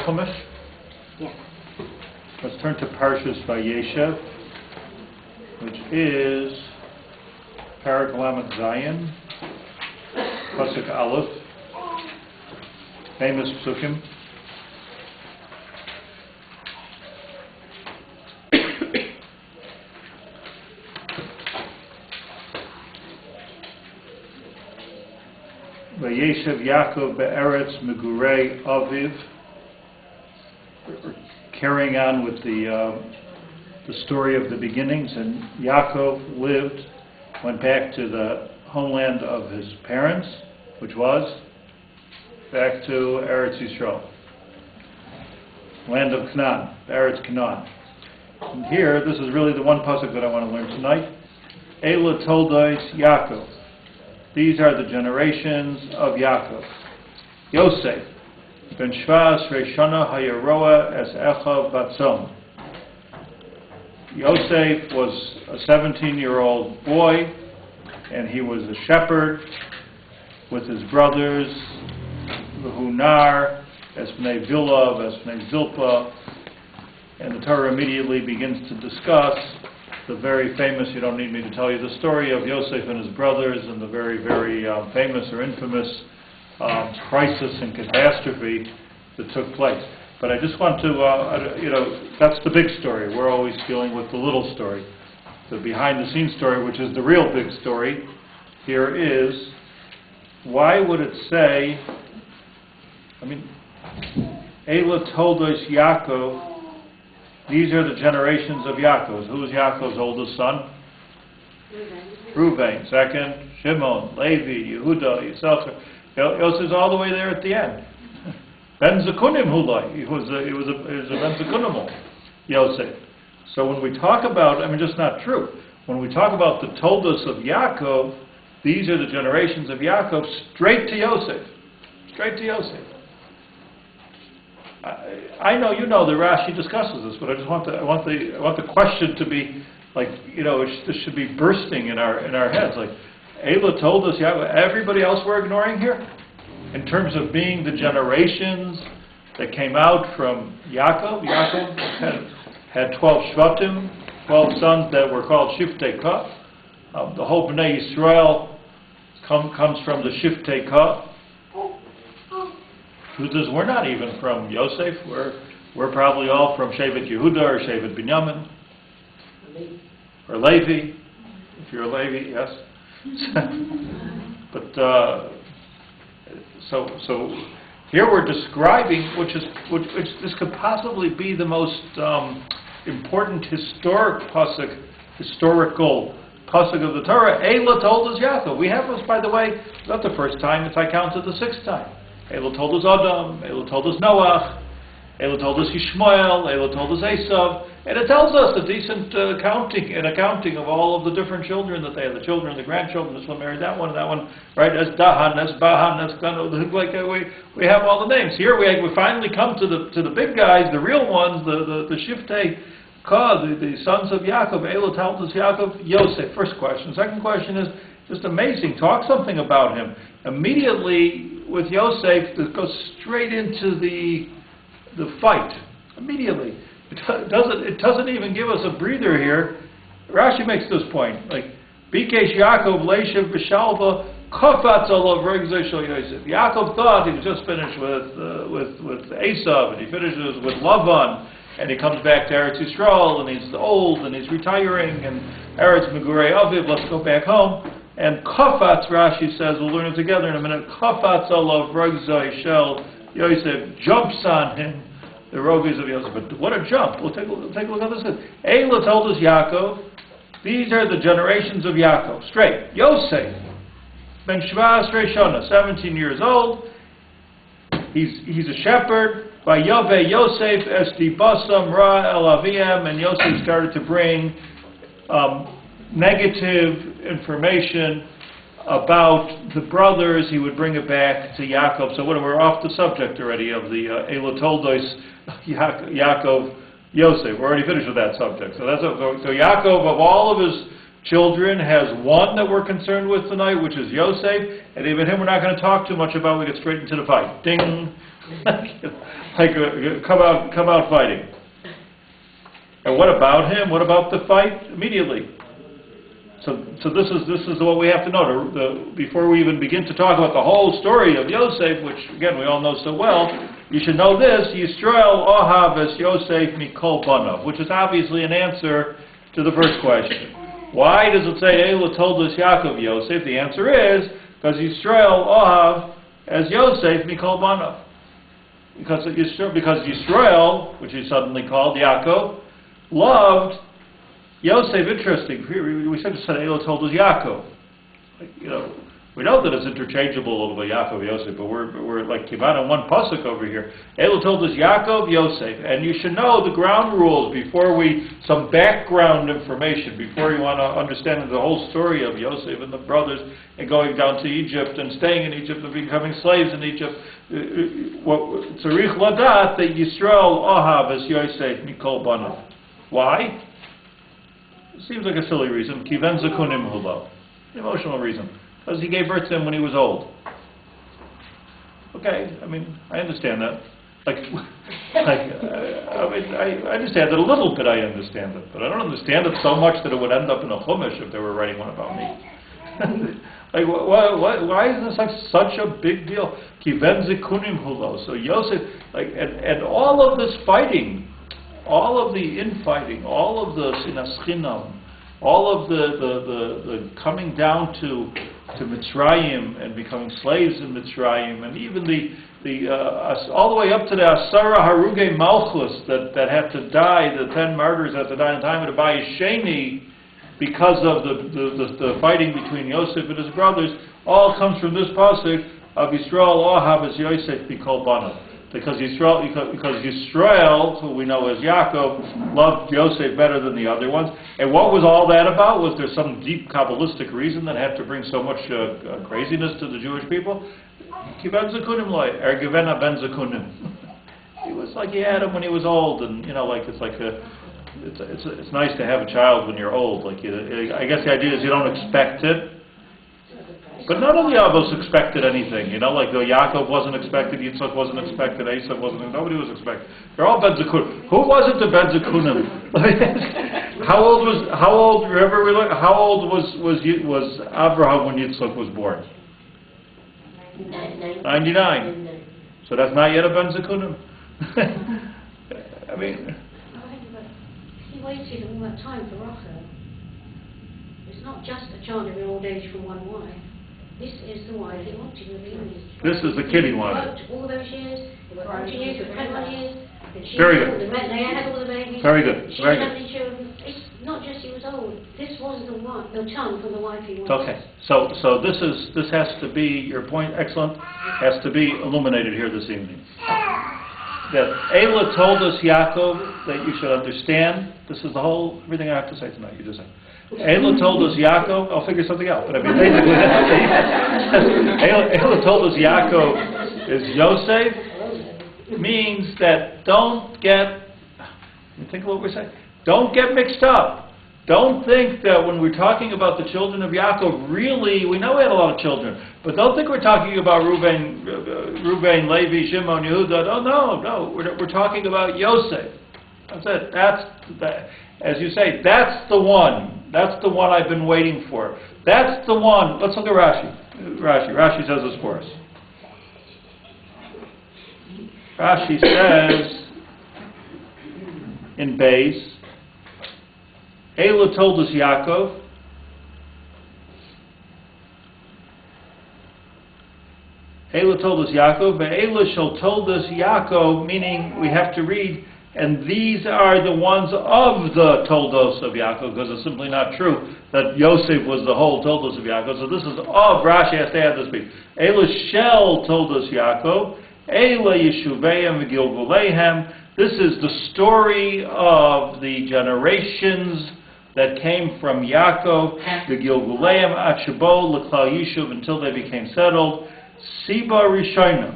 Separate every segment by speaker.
Speaker 1: Chumash?
Speaker 2: Yes.
Speaker 1: Let's turn to Parashat Vayeshev, which is Parak Lamed Zayin, Pasuk Aleph, famous psukim. Vayeshev Yaakov be'eretz megurei aviv. Carrying on with the story of the beginnings, and Yaakov went back to the homeland of his parents, which was back to Eretz Yisrael, land of Canaan, Eretz Canaan. And here, this is really the one pasuk that I want to learn tonight. Eila toldos Yaakov. These are the generations of Yaakov. Yosef, ben Shvas Reshana Hayaroa es Echav Batzon. Yosef was a 17-year-old boy, and he was a shepherd with his brothers, Hunar, Esbnei Bilav, Esbnei Zilpa, and the Torah immediately begins to discuss the very famous, you don't need me to tell you the story of Yosef and his brothers, and the very, very famous or infamous crisis and catastrophe that took place. But I just want to, that's the big story. We're always dealing with the little story. The behind-the-scenes story, which is the real big story, here is, why would it say, Eila toldos Yaakov, these are the generations of Yaakov. Who is Yaakov's oldest son? Reuven. Second, Shimon, Levi, Yehuda, Yisachar. Yosef's all the way there at the end. Ben Zekunim Hulai. He was a Ben Zekunim, Yosef. So when we talk about, just not true. When we talk about the Toldos of Yaakov, these are the generations of Yaakov, straight to Yosef. Straight to Yosef. I know you know that Rashi discusses this, but I just want the question to be like, this should be bursting in our heads. Like, Eila told us, everybody else we're ignoring here? In terms of being the generations that came out from Yaakov. Yaakov had 12 Shvatim, 12 sons that were called Shiftei Ka. The whole Bnei Yisrael comes from the Shiftei Ka. Truth is, we're not even from Yosef. We're probably all from Shevet Yehuda or Shevet Binyamin. Or Levi. If you're a Levi, yes. But so here we're describing, which this could possibly be the most important historical pasuk of the Torah. Eila told us Yaakov. We have this, by the way, not the first time. It's I counted the sixth time. Eila told us Adam. Eila told us Noach. Eila told us Yishmael. Eila told us Esav. And it tells us a decent accounting of all of the different children that they had, the children, the grandchildren. This one married that one, right? As Dahan, as Bahan, as we have all the names. Here we finally come to the big guys, the real ones, the Shiftei Ka, the sons of Yaakov. Eila told us Yaakov, Yosef. First question. Second question is just amazing. Talk something about him. Immediately with Yosef, this goes straight into the fight. Immediately. It doesn't even give us a breather here. Rashi makes this point, like Bikesh Yaakov Leishev B'Shalva Kafatz Olav Regzei Shel Yosef. Yaakov thought he was just finished with Esav, and he finishes with Lavan, and he comes back to Eretz Yisrael, and he's old, and he's retiring, and Eretz Megurei Aviv, let's go back home. And Kafatz, Rashi says, we'll learn it together in a minute. Kafatz Olav Regzei Shel Yosef, jumps on him. The rogues of Yosef. But what a jump. We'll take a look at this. Eila told us Yaakov. These are the generations of Yaakov. Straight. Yosef. Ben Shvas Reshona. 17 years old. He's a shepherd. By Yove Yosef Esti Basam Ra El Aviem. And Yosef started to bring negative information about the brothers. He would bring it back to Yaakov. So we're off the subject already of the Eila Toldos Yaakov Yosef. We're already finished with that subject. So Yaakov, of all of his children, has one that we're concerned with tonight, which is Yosef. And even him we're not going to talk too much about. We get straight into the fight. Ding! Come out fighting. And what about him? What about the fight? Immediately. So this is what we have to know. Before we even begin to talk about the whole story of Yosef, which again we all know so well, you should know this: Yisrael ohav es Yosef mikol banav, which is obviously an answer to the first question. Why does it say Eila told us Yaakov Yosef? The answer is because Yisrael ohav as Yosef mikol banav. Because Yisrael, which is suddenly called Yaakov, loved Yosef. Interesting. We said Eila told us Yaakov. We know that it's interchangeable a little bit, Yaakov, Yosef, but we're like Kivan on one pasuk over here. Eila told us Yaakov, Yosef, and you should know the ground rules some background information before you want to understand the whole story of Yosef and the brothers and going down to Egypt and staying in Egypt and becoming slaves in Egypt. Tzarich ladat that Yisrael ohav es Yosef mikol banav. Why? It seems like a silly reason. Kiven zakunim hulo. Emotional reason. Because he gave birth to him when he was old. Okay, I understand that. I understand it a little bit. I understand it, but I don't understand it so much that it would end up in a chumash if they were writing one about me. Why is this such a big deal? Kiven zikunim hulo. So Yosef, and all of this fighting, all of the infighting, all of the sinas chinam, all of the coming down to Mitzrayim and becoming slaves in Mitzrayim, and even all the way up to the Asara Haruge Malchus that had to die, the 10 martyrs had to die in time of the Vayeshev because of the fighting between Yosef and his brothers, all comes from this pasuk of Yisrael ohav es Yosef mikol banav. Because Yisrael, who we know as Yaakov, loved Yosef better than the other ones. And what was all that about? Was there some deep Kabbalistic reason that had to bring so much craziness to the Jewish people? Kiven zakunim loy, givena ben zakunim. He was like he had him when he was old, and it's nice to have a child when you're old. I guess the idea is you don't expect it. But none of the Avos expected anything, Yaakov wasn't expected, Yitzchak wasn't expected, Esav wasn't, nobody was expected. They're all Ben Zakunim. Who wasn't the Ben Zakunim? How old was Abraham when Yitzchak was born? 99. So that's not yet a Ben Zakunim.
Speaker 2: He waited all that time for Rachel. It's not just a child of old age from one wife. This is the wife he wanted with the
Speaker 1: This is the kid he wanted.
Speaker 2: He worked all those years, he worked 40 years, he worked 21 years.
Speaker 1: Very good.
Speaker 2: They had all the babies.
Speaker 1: Very good.
Speaker 2: She didn't have any children. It's not just he was old. This was the son from the wife he wanted.
Speaker 1: Okay. So this has to be, your point, excellent, has to be illuminated here this evening. That Eila told us, Yaakov, that you should understand. This is everything I have to say tonight. You just say. Eila told us Yaakov. I'll figure something out. But basically, Eila told us Yaakov is Yosef. Means that don't get. Think of what we're saying. Don't get mixed up. Don't think that when we're talking about the children of Yaakov, really, we know we had a lot of children, but don't think we're talking about Reuben, Levi, Shimon, Yehuda. Oh no, we're talking about Yosef. That's it. As you say, that's the one. That's the one I've been waiting for. That's the one. Let's look at Rashi. Rashi says this for us. Rashi says in Beis, Eila told us Yaakov. Eila told us Yaakov, but Eila shall told us Yaakov, meaning we have to read, and these are the ones of the toldos of Yaakov, because it's simply not true that Yosef was the whole toldos of Yaakov. So this is of Rashi has to add this piece. Eila shall told us Yaakov, Eila Yeshuveim v'Gilguleihem. This is the story of the generations that came from Yaakov, the Gilguleihem at Shabo l'Klal Yishuv until they became settled. Siba Rishona.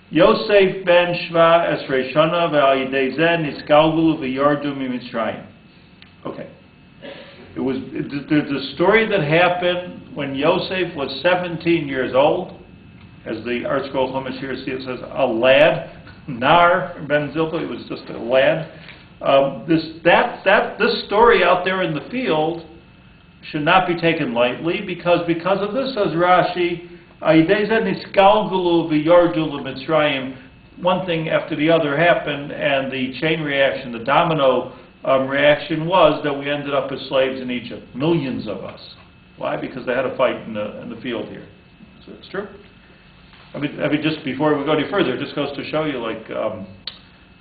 Speaker 1: Yosef ben Shva Esrei Shana ve'al yidei zeh nisgalgulu v'yardu miMitzrayim. Okay. It was the story that happened when Yosef was 17 years old, as the Art Scroll Chumash here see, it says a lad, Nar ben Zilpa, he was just a lad. This story out there in the field should not be taken lightly, because of this, says Rashi, one thing after the other happened, and the chain reaction, the domino reaction was that we ended up as slaves in Egypt. Millions of us. Why? Because they had a fight in the field here. So it's true. I mean, just before we go any further, it just goes to show you,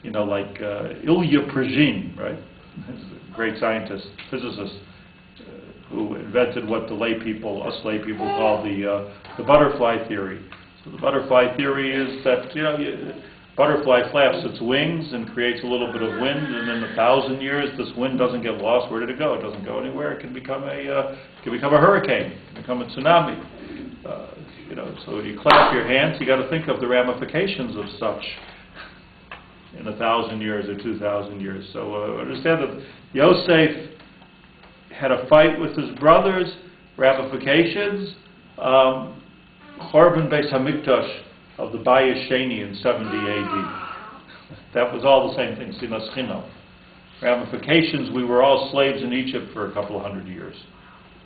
Speaker 1: Ilya Prigogine, right? He's a great scientist, physicist, who invented what us lay people call the butterfly theory. So the butterfly theory is that butterfly flaps its wings and creates a little bit of wind, and in 1,000 years, this wind doesn't get lost. Where did it go? It doesn't go anywhere. It can become a hurricane, it can become a tsunami. So when you clap your hands, you got to think of the ramifications of such in 1,000 years or 2,000 years. So understand that Yosef had a fight with his brothers, ramifications. Chorban Beis Hamikdash of the Vayeshev in 70 AD. That was all the same thing, Sinas Chino. Ramifications, we were all slaves in Egypt for a couple of hundred years.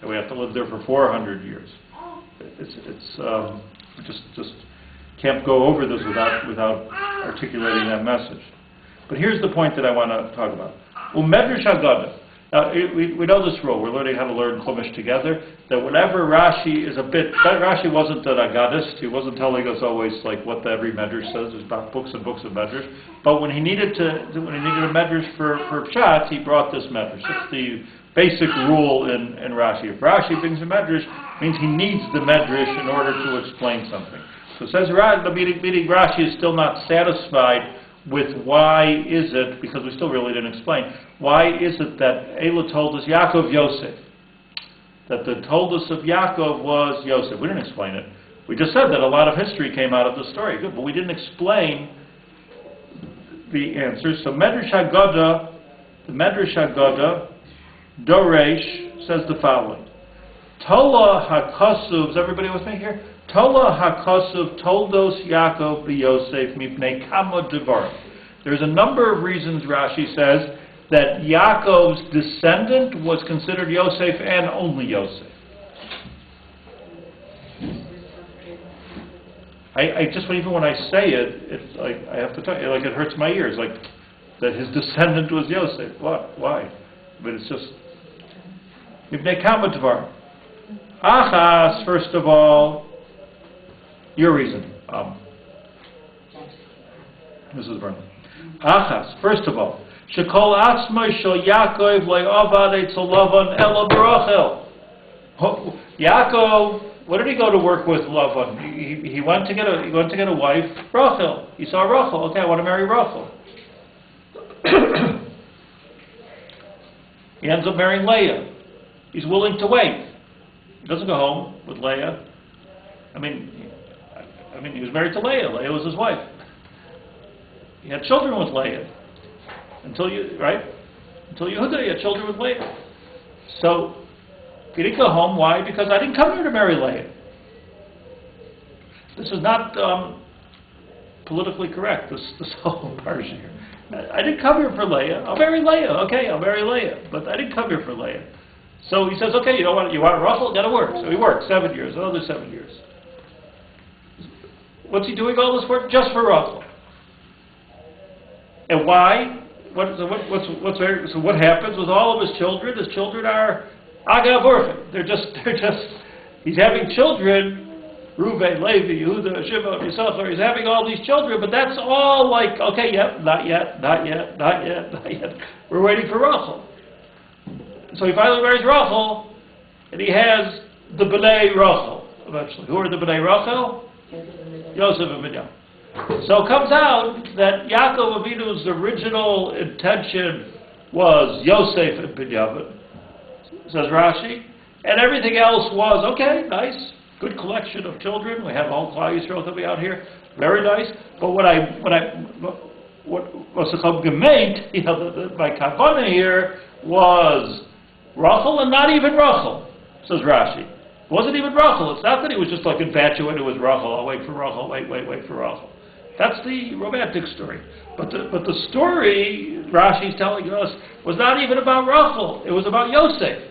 Speaker 1: And we have to live there for 400 years. Just can't go over this without articulating that message. But here's the point that I want to talk about. Medrash Haggadah. Now, we know this rule. We're learning how to learn Chumash together. That whenever Rashi is Rashi wasn't an Aggadist. He wasn't telling us always like what every Medrash says. There's about books and books of Medrash. But when he needed a Medrash for Pshat, he brought this Medrash. That's the basic rule in Rashi. If Rashi brings a Medrash, it means he needs the Medrash in order to explain something. So it says the meaning Rashi is still not satisfied with why is it, because we still really didn't explain, why is it that Elah told us Yaakov Yosef? That the told us of Yaakov was Yosef. We didn't explain it. We just said that a lot of history came out of the story. Good, but we didn't explain the answer. So the Medrash Haggadah, Doresh, says the following. Tola HaKasuv, is everybody with me here? Tola HaKasuv toldos Yaakov b'Yosef mipnei kama devarim. There's a number of reasons, Rashi says, that Yaakov's descendant was considered Yosef and only Yosef. I just, even when I say it, it's like, I have to tell you, like it hurts my ears, like that his descendant was Yosef. What? Why? But it's just, mipnei kama devarim. Achas, first of all, your reason, Mrs. Burnley. Achas, first of all, Shekol Atzma Shel Yaakov Le'avad Eitzel Lavan Ela Barachel. Yaakov, what did he go to work with Lavan? He went to get a wife, Rachel. He saw Rachel. Okay, I want to marry Rachel. He ends up marrying Leah. He's willing to wait. He doesn't go home with Leah. I mean, he was married to Leah. Leah was his wife. He had children with Leah. Until Yehuda, he had children with Leah. So, he didn't go home. Why? Because I didn't come here to marry Leah. This is not politically correct, this whole parsha here. I didn't come here for Leah. I'll marry Leah. Okay, I'll marry Leah. But I didn't come here for Leah. So he says, okay, you want Rachel? Got to work. So he works 7 years, another 7 years. What's he doing all this work? Just for Rachel. And why? So what happens with all of his children? His children are Agav orphan. They're just. He's having children. Reuven, Levi, Yehuda, Shimon, Yisachar. He's having all these children, but that's all like, okay, yep, not yet. We're waiting for Rachel. So he finally marries Rachel, and he has the B'nai Rachel eventually. Who are the B'nai Rachel? Yosef and Binyamin. So it comes out that Yaakov Avinu's original intention was Yosef and Binyamin, says Rashi, and everything else was, okay, nice, good collection of children. We have all Klal Yisrael coming out here, very nice. But what was called gemeint, my kavanah here was Rachel, and not even Rachel, says Rashi. It wasn't even Rachel. It's not that he was just like infatuated with Rachel. I'll wait for Rachel, wait for Rachel. That's the romantic story. But the story Rashi's telling us was not even about Rachel. It was about Yosef.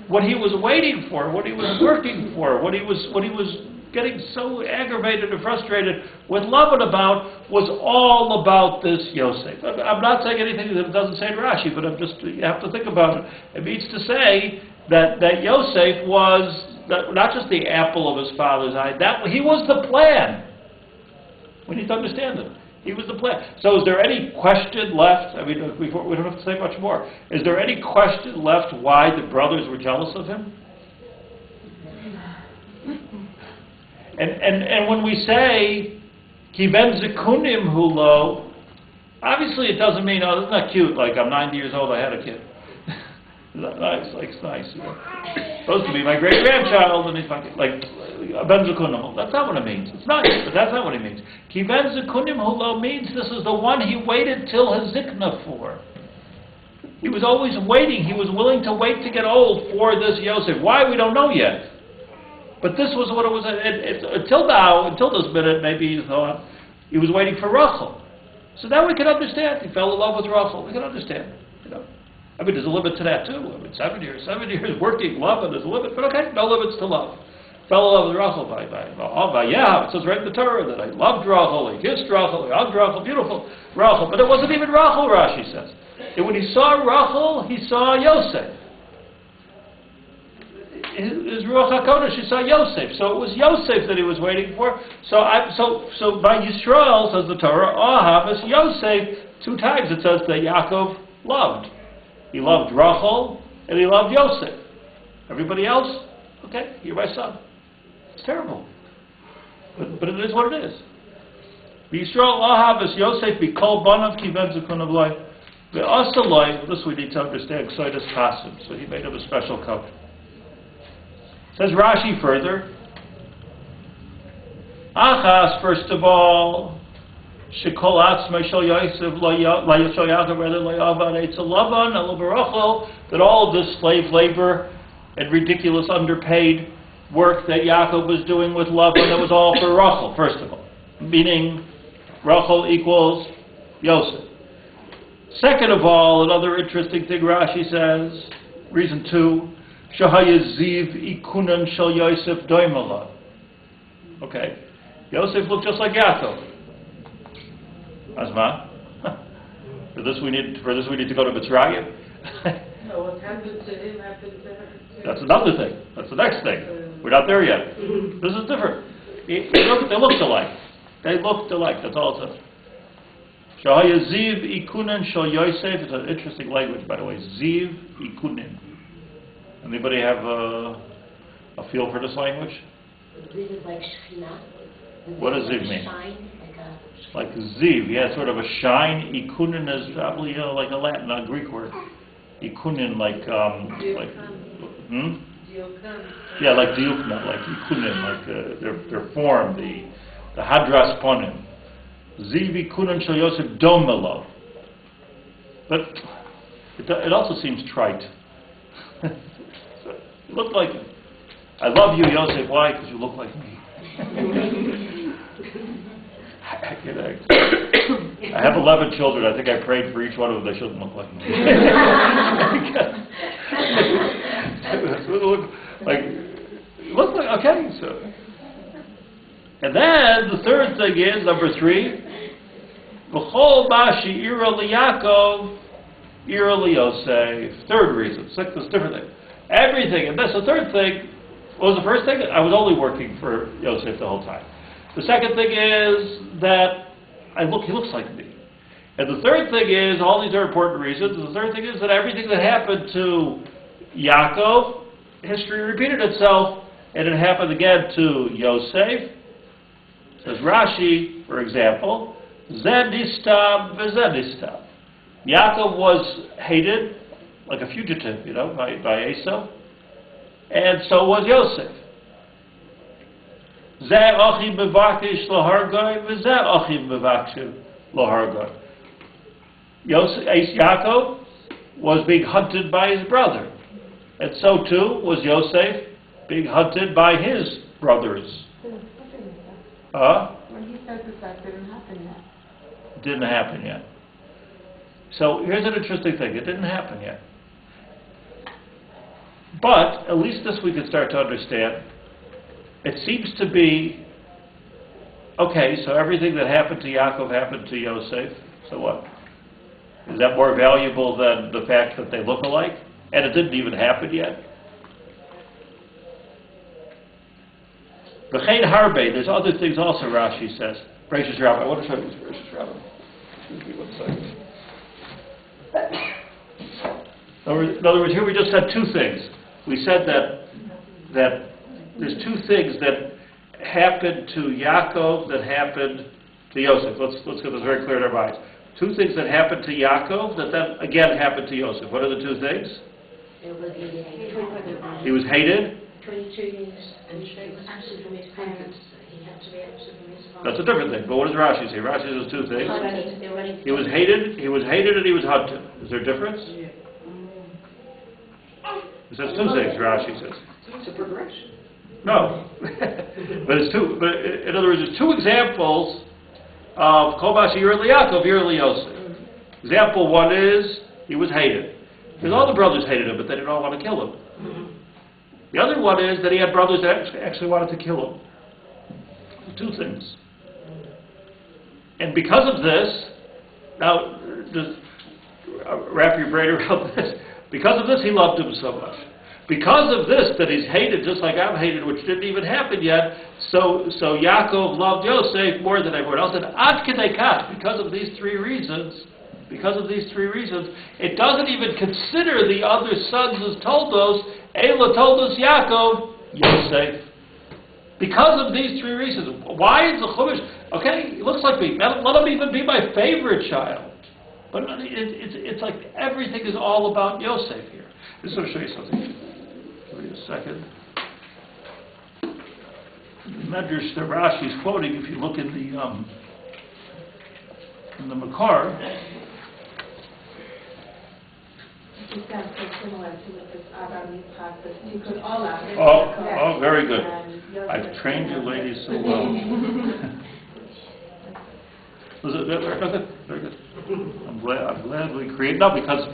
Speaker 1: What he was waiting for, what he was working for, what he was getting so aggravated and frustrated with Laban about was all about this Yosef. I'm not saying anything that doesn't say in Rashi, but you have to think about it. It means to say that Yosef was not just the apple of his father's eye, that he was the plan. We need to understand it. He was the plan. So is there any question left? I mean, we don't have to say much more. Is there any question left why the brothers were jealous of him? And when we say, Ki ben zikunim hulo, obviously it doesn't mean, oh, isn't that cute? Like, I'm 90 years old, I had a kid. Is that nice? Like, it's nice. You know? Supposed to be my great-grandchild, and he's my kid. Like, ben zikunim. That's not what it means. It's nice, but that's not what it means. Ki ben zikunim hulo means this is the one he waited till his zikna for. He was always waiting. He was willing to wait to get old for this Yosef. Why? We don't know yet. But this was what it was. Until now, until this minute, maybe he thought he was waiting for Rachel. So now we can understand. He fell in love with Rachel. We can understand. You know, I mean, there's a limit to that too. I mean, 7 years working, love, and there's a limit. But okay, no limits to love. Fell in love with Rachel by Yaakov. It says right in the Torah that I loved Rachel, I kissed Rachel, I hugged Rachel, beautiful Rachel. But it wasn't even Rachel. Rashi says. And when he saw Rachel, he saw Yosef. His Ruach HaKodesh, he saw Yosef. So it was Yosef that he was waiting for. So by Yisrael, says the Torah, Ahavas Yosef, 2 times it says that Yaakov loved. He loved Rachel, and he loved Yosef. Everybody else, okay, you're my son. It's terrible. But it is what it is. Yisrael Ahavas Yosef b'kol banav ki ben zikun avloi. Ve'asaloi, this we need to understand, Ksaidas Kasim. So he made him a special covenant. Says Rashi further, Achas, first of all, Shekol Atzma Shel Yosef La Yosef Yaakov rather La Yavan Eitzel Laban Elo Barachel, that all of this slave labor and ridiculous underpaid work that Yaakov was doing with Laban, that was all for Rachel, first of all, meaning Rachel equals Yosef. Second of all, another interesting thing Rashi says, reason 2, Shahaya Ziv ikunan shel Yosef doimala. Okay, Yosef looked just like Yaakov. Asma. For this we need to go to Mitzrayim.
Speaker 3: No, what happened to him happened to her.
Speaker 1: That's another thing. That's the next thing. We're not there yet. This is different. They looked alike. They looked alike. That's all it says. Shahaya Ziv ikunan shel Yosef. It's an interesting language, by the way. Ziv ikunin. Anybody have a feel for this language?
Speaker 2: Ziv is like Shekhinah.
Speaker 1: What does Ziv mean? Like Ziv, yeah, sort of a shine. Ikunin is probably like a Latin, not a Greek word. Ikunin, like yeah, like diukna, like ikunin, like their form, the hadras ponim. Ziv ikunin shel Yosef domelo. But it also seems trite. You look like him. I love you, Yosef. Why? Because you look like me. I have 11 children. I think I prayed for each one of them. They shouldn't look like me. Look like, okay. So, and then the third thing is number 3. V'chol bashi ira liYaakov ira liYosef. Third reason. This different thing. Everything, and that's the third thing. What was the first thing? I was only working for Yosef the whole time. The second thing is that he looks like me. And the third thing is, all these are important reasons. The third thing is that everything that happened to Yaakov, history repeated itself, and it happened again to Yosef. Says Rashi, for example, Zedistab v'Zedistab. Yaakov was hated like a fugitive, by Esau, and so was Yosef. Zeh achi mevakish lahargoi, v'zeh achi mevakish lahargoi. Yaakov was being hunted by his brother, and so too was Yosef being hunted by his brothers.
Speaker 4: When he says that didn't happen yet.
Speaker 1: Didn't happen yet. So here's an interesting thing. It didn't happen yet. But at least this we could start to understand. It seems to be, okay, so everything that happened to Yaakov happened to Yosef. So what? Is that more valuable than the fact that they look alike? And it didn't even happen yet? V'chein harbe, there's other things also, Rashi says. Gracious Rabbi, I want to show you this, gracious Rabbi. Excuse me 1 second. In other words, here we just said two things. We said that there's two things that happened to Yaakov that happened to Yosef. Let's get this very clear in our minds. Two things that happened to Yaakov that then again happened to Yosef. What are the two things? He was hated.
Speaker 2: 22 years, and he was absent from his parents. He had to be absent from his father.
Speaker 1: That's a different thing. But what does Rashi say? Rashi says two things. He was hated, and he was hunted. Is there a difference?
Speaker 3: Yeah.
Speaker 1: It says two things, Rashi says.
Speaker 3: It's a progression.
Speaker 1: No. But it's two. But in other words, there's two examples of Kol Yir Yaakov, Yir Yosef. Example one is he was hated. Because all the brothers hated him, but they didn't all want to kill him. The other one is that he had brothers that actually wanted to kill him. Two things. And because of this, now, just wrap your brain around this. Because of this, he loved him so much. Because of this, that he's hated just like I'm hated, which didn't even happen yet, so Yaakov loved Yosef more than everyone else. And ad kedei kach, because of these three reasons, it doesn't even consider the other sons as toldos. Eila toldos Yaakov, Yosef. Because of these three reasons. Why is the Chumash, okay, he looks like me. Let him even be my favorite child. But it's like everything is all about Yosef here. Just want to show you something. Give me a second. The Medrash that Rashi is quoting, if you look in the Makar.
Speaker 4: It sounds so similar to what this Abraham Yitzchak, this Tikkun Olam.
Speaker 1: Oh, very good. I've trained you ladies so well. Was it very good? Very good. I'm glad we created. No, because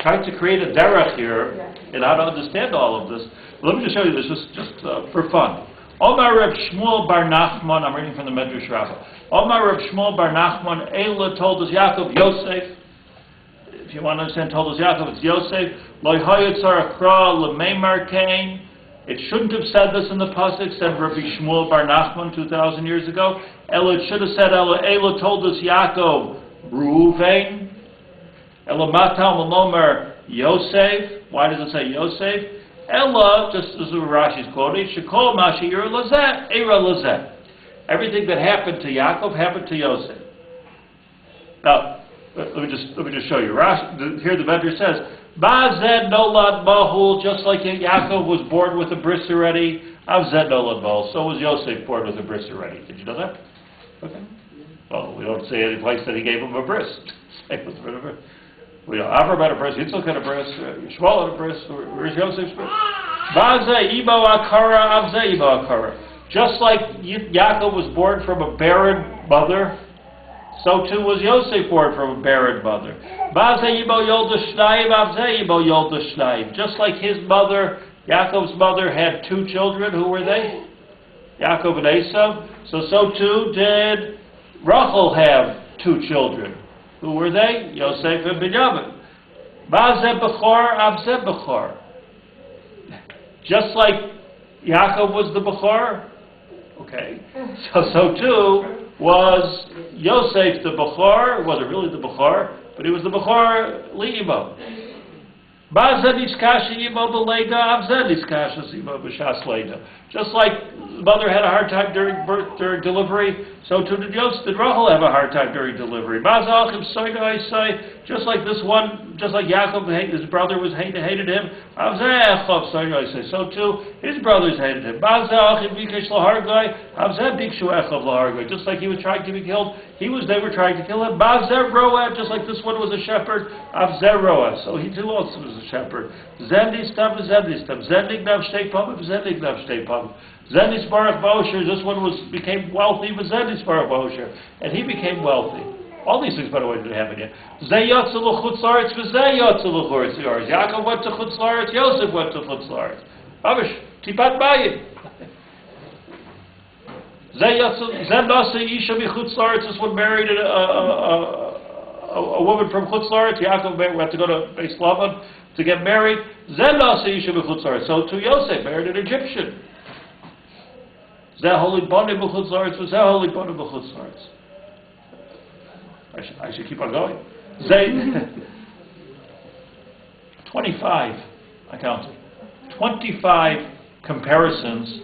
Speaker 1: trying to create a derech here and how to understand all of this. Let me just show you this just for fun. Omar Reb Shmuel Bar Nachman. I'm reading from the Medrash Rabbah. Omar Reb Shmuel Bar Nachman. Eila told us Yaakov Yosef. If you want to understand, told us Yaakov, it's Yosef. Lo hayotzar akra lemeimar kain. It shouldn't have said this in the pasuk. Said Rabbi Shmuel Bar Nachman 2,000 years ago. Ella, it should have said Ella told us Yaakov Reuven. Ella matal malomer Yosef. Why does it say Yosef? Ella, just as Rashi's quoting, shekol mashir lazeh era lazeh. Everything that happened to Yaakov happened to Yosef. Now, let me just show you. Rashi, here the Medrash says, Ba'zed nolad mahul, just like Yaakov was born with a bris already, Avzed nolad mahul, so was Yosef born with a bris already. Did you know that? Okay. Well, we don't say any place that he gave him a bris. We don't. Avram had a bris, Yitzchak had a bris, Shmuel had a bris, where's Yosef's bris? Ba'zed ibo akara, Avzed ibo akara. Just like Yaakov was born from a barren mother, so too was Yosef born from a barren mother. Just like his mother, Yaakov's mother, had two children. Who were they? Yaakov and Esau. So too did Rachel have two children. Who were they? Yosef and Binyamin. Just like Yaakov was the Bechor. Okay. So too was Yosef the Bechor. Wasn't really the Bechor, but he was the Bechor Li'imo. Just like the mother had a hard time during birth, during delivery, So did Rachel have a hard time during delivery? Just like this one, just like Yaakov, his brother hated him. So too, his brothers hated him. Just like he was trying to be killed, they were trying to kill him. Just like this one was a shepherd. So he too also was a shepherd. Zendis Baruch Bosher, this one became wealthy, but Zendis Baruch Bosher, and he became wealthy. All these things, by the way, didn't happen yet. Yaakov went to Chutz La'aretz, Yosef went to Chutz La'aretz. Avish, Tipat Bayim. Zendasa Isha Michutz La'aretz, this one married a woman from Chutz La'aretz. Yaakov had to go to Beis Lavan to get married. Zendasa Isha Michutz La'aretz. So to Yosef married an Egyptian. I should keep on going. 25, I counted. 25 comparisons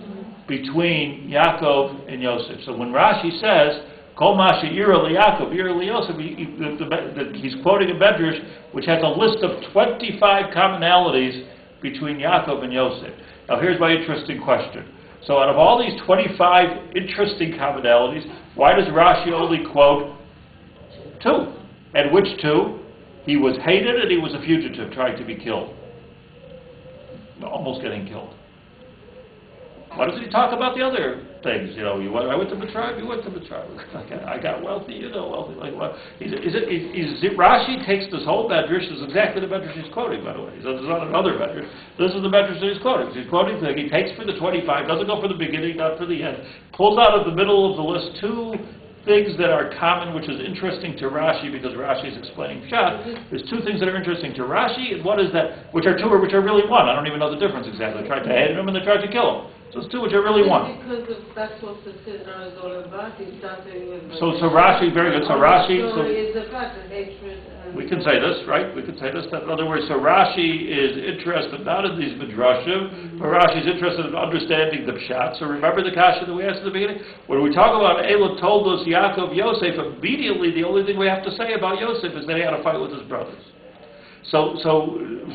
Speaker 1: between Yaakov and Yosef. So when Rashi says, Kol Masha Ira Yaakov, Ira Yosef, he's quoting a Medrash which has a list of 25 commonalities between Yaakov and Yosef. Now here's my interesting question. So out of all these 25 interesting commonalities, why does Rashi only quote 2? And which 2? He was hated and he was a fugitive trying to be killed. Almost getting killed. Why doesn't he talk about the other things? I went to Mitzrayim, you went to Mitzrayim. I got wealthy, wealthy. Like what? Rashi takes this whole Medrash, this is exactly the Medrash he's quoting, by the way. This is not another Medrash. This is the Medrash that he's quoting. He's quoting the thing, he takes for the 25, doesn't go for the beginning, not for the end, pulls out of the middle of the list 2 things that are common, which is interesting to Rashi, because Rashi is explaining Pshat. There's 2 things that are interesting to Rashi, and one is that, which are 2 or which are really 1. I don't even know the difference exactly. They tried to hate him and they tried to kill him. So it's 2 which are really 1.
Speaker 3: Because that's what the Siddur is all about. He's starting with.
Speaker 1: So Rashi, very good. So Rashi.
Speaker 3: Is about the hatred.
Speaker 1: We can say this, right? We can say this. That, in other words, so Rashi is interested not in these midrashim, but Rashi is interested in understanding the pshat. So remember the kasha that we asked at the beginning? When we talk about Elah told us Yaakov Yosef, immediately the only thing we have to say about Yosef is that he had a fight with his brothers. So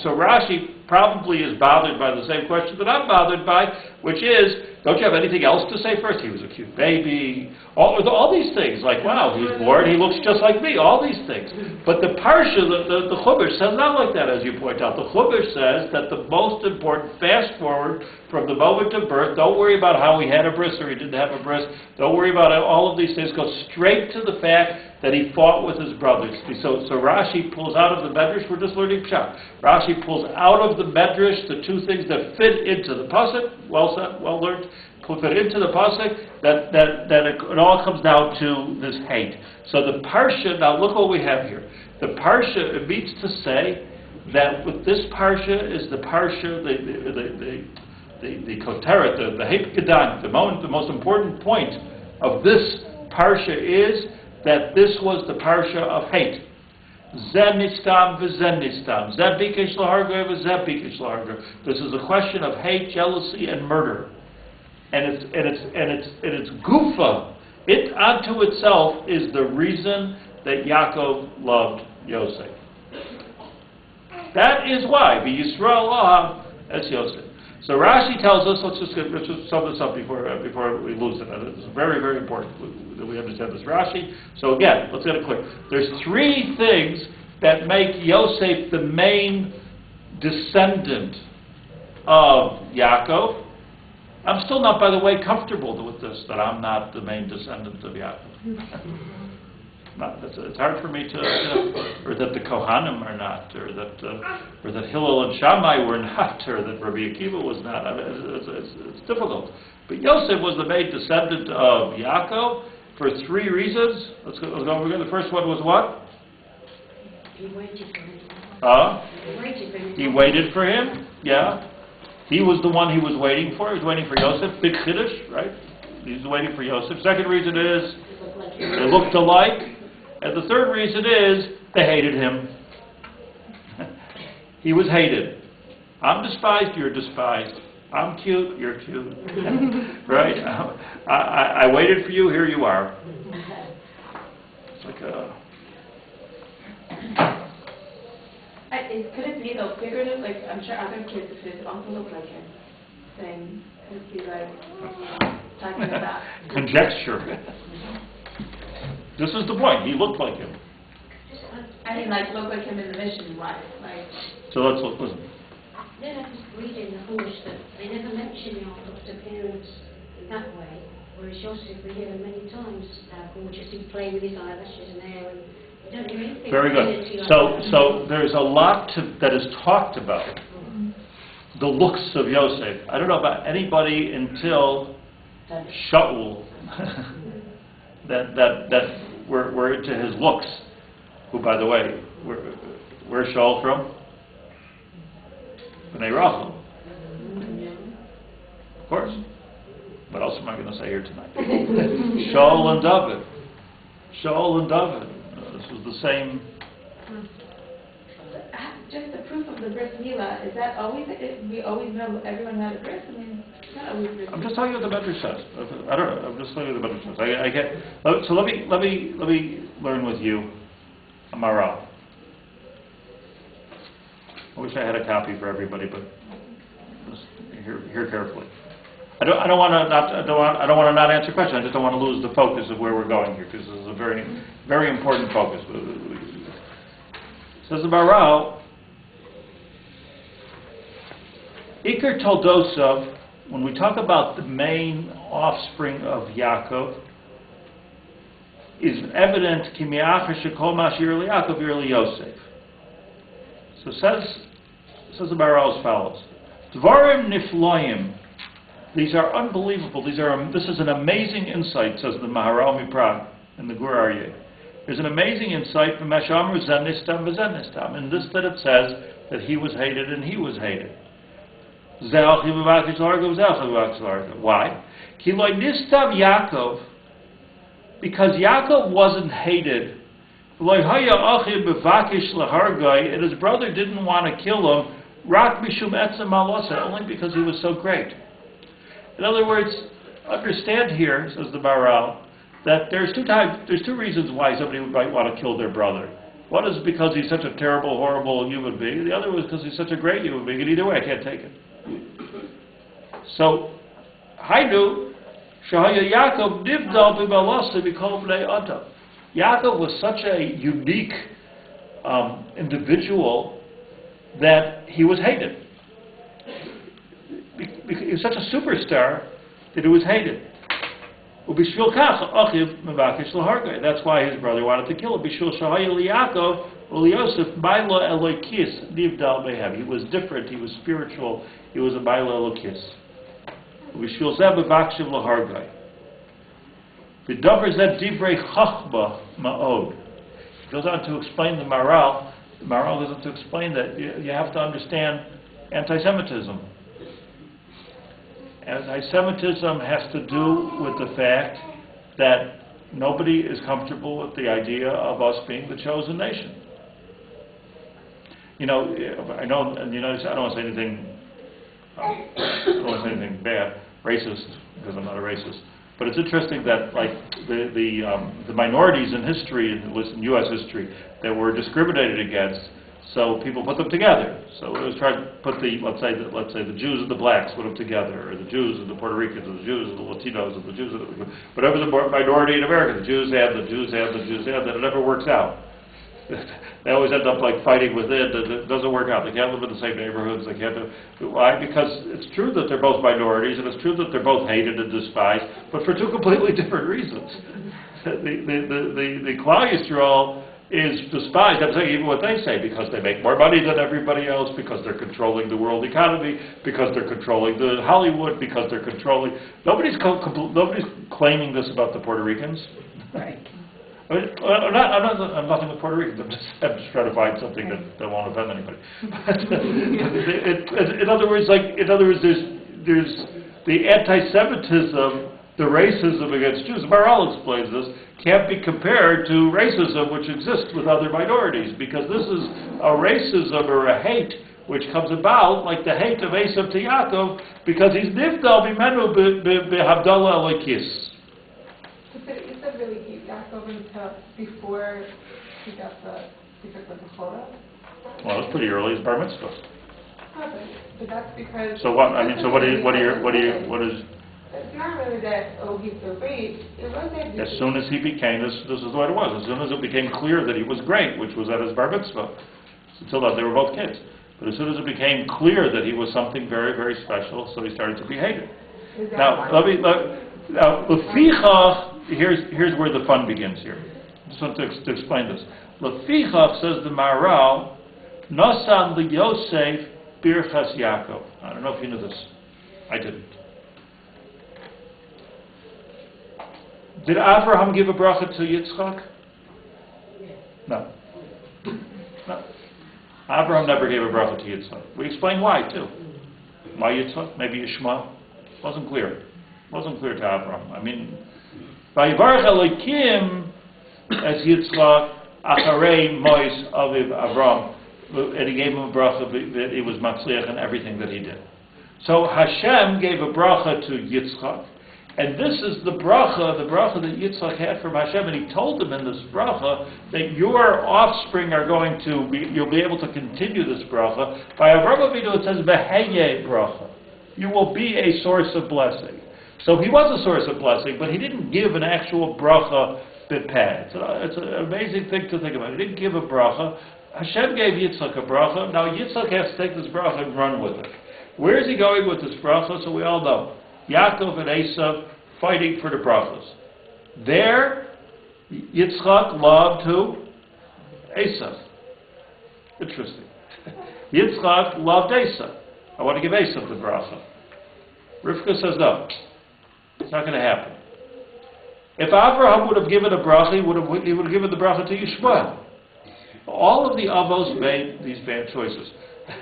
Speaker 1: Rashi probably is bothered by the same question that I'm bothered by, which is, don't you have anything else to say first? He was a cute baby. All these things, like, wow, he's born, he looks just like me, all these things. But the Parsha, the Chumash says not like that, as you point out. The Chumash says that the most important, fast forward from the moment of birth, don't worry about how he had a bris or he didn't have a bris, don't worry about all of these things, go straight to the fact that he fought with his brothers. So Rashi pulls out of the Medrash, we're just learning Pshat. Rashi pulls out of the Medrash the 2 things that fit into the Pasuk, well said, well learned, fit into the Pasuk, that it all comes down to this hate. So the Parsha, now look what we have here. The Parsha, it means to say that with this Parsha is the Parsha, the Koteret, the Hepkedan, the most important point of this Parsha is that this was the Parsha of hate. Zeh nistam v'zeh nistam. Zeh bikesh laharga v'zeh bikesh laharga. This is a question of hate, jealousy, and murder. And it's gufa. It unto itself is the reason that Yaakov loved Yosef. That is why v'Yisrael lahav es Yosef. So Rashi tells us, let's just sum this up before we lose it. It's very, very important that we understand this Rashi. So again, let's get it clear. There's 3 things that make Yosef the main descendant of Yaakov. I'm still not, by the way, comfortable with this, that I'm not the main descendant of Yaakov. It's hard for me to, or that the Kohanim are not, or that Hillel and Shammai were not, or that Rabbi Akiva was not. I mean, it's difficult. But Yosef was the main descendant of Yaakov for 3 reasons. Let's go again. The first one was what?
Speaker 2: He waited for him.
Speaker 1: He waited for him. Yeah. He was the one he was waiting for. He was waiting for Yosef. Big Chiddush, right? He was waiting for Yosef. Second reason is they looked alike. And the third reason is they hated him. He was hated. I'm despised, you're despised. I'm cute, you're cute. Right? I waited for you, here you are. It's like a...
Speaker 4: Could it be though figurative? Like I'm sure other kids, if his uncle looked like him, saying, could it be like talking about
Speaker 1: conjecture. This is the point. He looked like him.
Speaker 4: I mean, like look like him in the mission life, like.
Speaker 1: So let's listen.
Speaker 2: Then I was reading the Hush that they never mention Yaakov's appearance in that way, whereas Yosef, we hear him many times, gorgeous, he's playing with his eyelashes and hair, and we don't hear anything.
Speaker 1: Very good. So there's a lot that is talked about. The looks of Yosef. I don't know about anybody until Shaul that we're into his looks. Who, by the way, where's Shaul from? B'nai Rachel. Of course. What else am I going to say here tonight? Shaul and David. Shaul and David. This was the same.
Speaker 4: Just the proof of the bris milah, is that always, we always know everyone had a bris? I mean, it's not always bris.
Speaker 1: I'm just telling you what the Medrash says. I don't know. I'm just telling you what the Medrash says. I get. So let me learn with you a Maral. I wish I had a copy for everybody, but just hear carefully. I don't want to not answer questions. I just don't want to lose the focus of where we're going here, because this is a very, very important focus. It says the Maral, Iker Toldosov, when we talk about the main offspring of Yaakov, is evident ki mi'achar shekol mashir Yaakov yir Yosef. So says the Maral as follows: Dvarim nifloim. These are unbelievable. This is an amazing insight, says the Maharal Miprag in the Gur Aryeh. There's an amazing insight from Meshamru Zenistam V'Zenistam, in this that it says that he was hated and he was hated. Why? Ki lo nistav Yaakov, because Yaakov wasn't hated, and his brother didn't want to kill him, rak mishum etzem malosa, only because he was so great. In other words, understand here, says the Maharal, that there's two reasons why somebody might want to kill their brother. One is because he's such a terrible, horrible human being. The other was because he's such a great human being, and either way, I can't take it. So, Hainu, Shahaya Yaakov Nivdal B'Malasa B'Kol B'nei Adam. Yaakov was such a unique individual that he was hated. He was such a superstar that he was hated. That's why his brother wanted to kill him. He was different, he was spiritual, he was a Baila Elokis. The Dover Zed Divrei Chachma Ma'od. He goes on to explain the Maharal. The Maharal goes on to explain that you have to understand anti-Semitism. Anti-Semitism has to do with the fact that nobody is comfortable with the idea of us being the chosen nation. You know, I know in the United States, I don't want to say anything bad, racist, because I'm not a racist. But it's interesting that, like, the minorities in history, at least in U.S. history, that were discriminated against, so people put them together. So it was trying to put let's say the Jews and the blacks put them together, or the Jews and the Puerto Ricans, or the Jews and the Latinos, or the Jews and whatever the minority in America, the Jews have, that it never works out. They always end up like fighting within. It doesn't work out. They can't live in the same neighborhoods. They can't do. Why? Because it's true that they're both minorities, and it's true that they're both hated and despised, but for two completely different reasons. The Klal Yisrael is despised. I'm saying even what they say, because they make more money than everybody else, because they're controlling the world economy, because they're controlling the Hollywood, because they're controlling. Nobody's claiming this about the Puerto Ricans.
Speaker 2: Right.
Speaker 1: I mean, I'm nothing with Puerto Ricans. I'm just trying to find something that won't offend anybody. In other words, there's the anti-Semitism, the racism against Jews. Maharal explains this, can't be compared to racism which exists with other minorities, because this is a racism or a hate which comes about like the hate of Esav to Yaakov, because he's nifdal b'menu b'havdalah elikis.
Speaker 4: You said really Yaakov until before he took the Torah?
Speaker 1: Well, it's pretty early. It's bar mitzvah.
Speaker 4: But that's because.
Speaker 1: So what? I mean, so what is?
Speaker 4: It's not really that he's so great. It was that.
Speaker 1: As soon as he became this is what it was. As soon as it became clear that he was great, which was at his bar mitzvah. Until that, they were both kids. But as soon as it became clear that he was something very, very special, so he started to be hated. Now, Lefichach, here's where the fun begins here. I just want to explain this. Lefichach, says the Maharal, Nasan LeYosef Birchas Yaakov. I don't know if you knew this. I didn't. Did Abraham give a bracha to Yitzchak? No. No. Abraham never gave a bracha to Yitzchak. We explained why, too. Why Yitzchak? Maybe Yishmael? Wasn't clear. Wasn't clear to Abraham. I mean, Vayivarech Elokim as Yitzchak Acharei Mois Aviv Avram, and he gave him a bracha that it was Matzliach in everything that he did. So Hashem gave a bracha to Yitzchak, and this is the bracha that Yitzchak had from Hashem, and he told him in this bracha that your offspring are going to be, you'll be able to continue this bracha. By Avraham Avinu it says, Beheye bracha. You will be a source of blessing. So he was a source of blessing, but he didn't give an actual bracha b'peh. It's an amazing thing to think about. He didn't give a bracha. Hashem gave Yitzchak a bracha. Now Yitzchak has to take this bracha and run with it. Where is he going with this bracha? So we all know. Yaakov and Esav fighting for the brachas. There, Yitzchak loved who? Esav. Interesting. Yitzchak loved Esav. I want to give Esav the bracha. Rivka says no. It's not going to happen. If Abraham would have given a bracha, he would have given the bracha to Yishmael. All of the avos made these bad choices.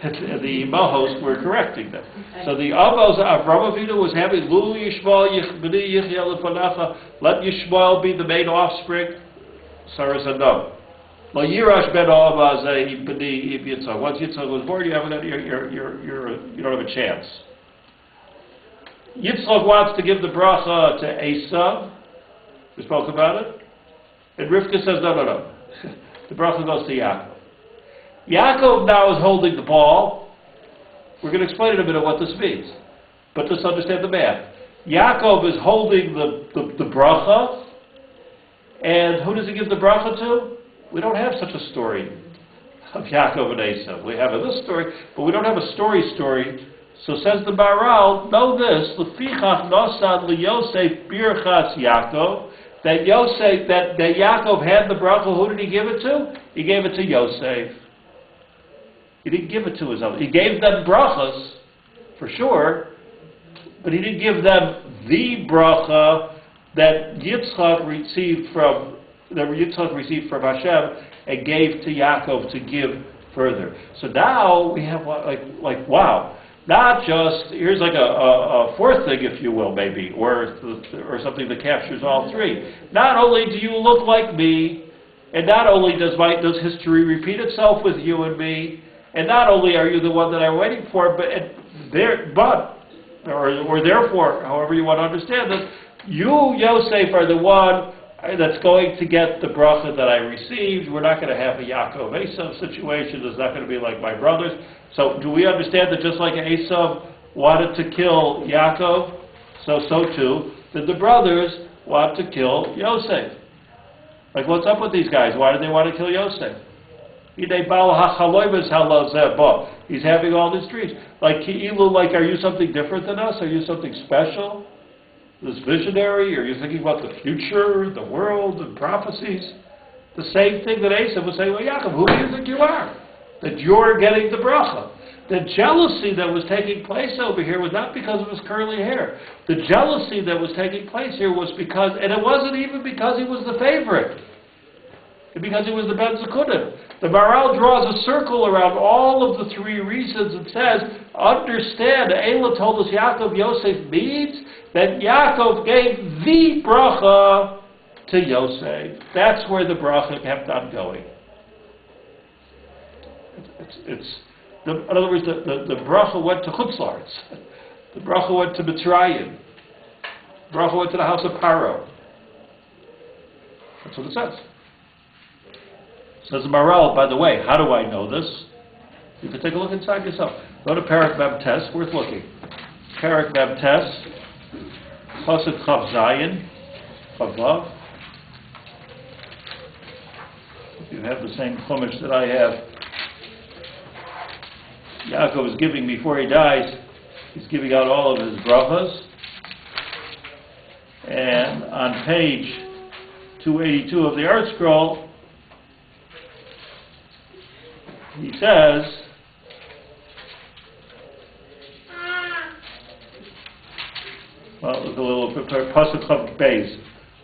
Speaker 1: The Mahos were correcting them. So the Avos, Avraham Avinu was having Lu Yishmael Yichbeni Yichya Lefanacha. Let Yishmael be the main offspring. Sarah said no. Lo Yirash Ben Avazeh Beni Yitzchak. Once Yitzchak was born, you don't have a chance. Yitzchak wants to give the bracha to Esav. We spoke about it. And Rivka says no. The bracha goes to Yaakov. Yaakov now is holding the ball. We're going to explain in a minute what this means. But just understand the math. Yaakov is holding the bracha. And who does he give the bracha to? We don't have such a story of Yaakov and Esav. We have this story, but we don't have a story. So says the Maharal, know this, Lefichach Nosan LeYosef Birchas Yaakov, that Yaakov had the bracha. Who did he give it to? He gave it to Yosef. He didn't give it to his own. He gave them brachas, for sure, but he didn't give them the bracha that Yitzchak received from Hashem and gave to Yaakov to give further. So now we have like wow. Not just, here's like a fourth thing, if you will, maybe, or something that captures all three. Not only do you look like me, and not only does history repeat itself with you and me, and not only are you the one that I'm waiting for, therefore, however you want to understand this, you, Yosef, are the one that's going to get the bracha that I received. We're not going to have a Yaakov Esav situation. It's not going to be like my brothers. So do we understand that just like Esav wanted to kill Yaakov, so too did the brothers want to kill Yosef? Like, what's up with these guys? Why do they want to kill Yosef? He's having all these dreams. Like, are you something different than us? Are you something special? This visionary? Are you thinking about the future, the world, and prophecies? The same thing that Esav was saying, well, Yaakov, who do you think you are? That you're getting the bracha. The jealousy that was taking place over here was not because of his curly hair. The jealousy that was taking place here was because, and it wasn't even because he was the favorite, because he was the Ben Zekunim. The Maharal draws a circle around all of the three reasons and says, understand, Eila told us Yaakov Yosef means that Yaakov gave the bracha to Yosef. That's where the bracha kept on going. In other words, the bracha went to Chutz La'aretz. The bracha went to Mitzrayim. The bracha went to the house of Paro. That's what it says. Says the Maral, by the way, how do I know this? You can take a look inside yourself. Go to Parak Baptes, worth looking. Parak Baptes, Pasuk Chav Zayin, Chav Vav. If you have the same chumash that I have, Yaakov is giving, before he dies, he's giving out all of his brachas. And on page 282 of the Art Scroll, he says, well, look a little Pasuk Chav Beis.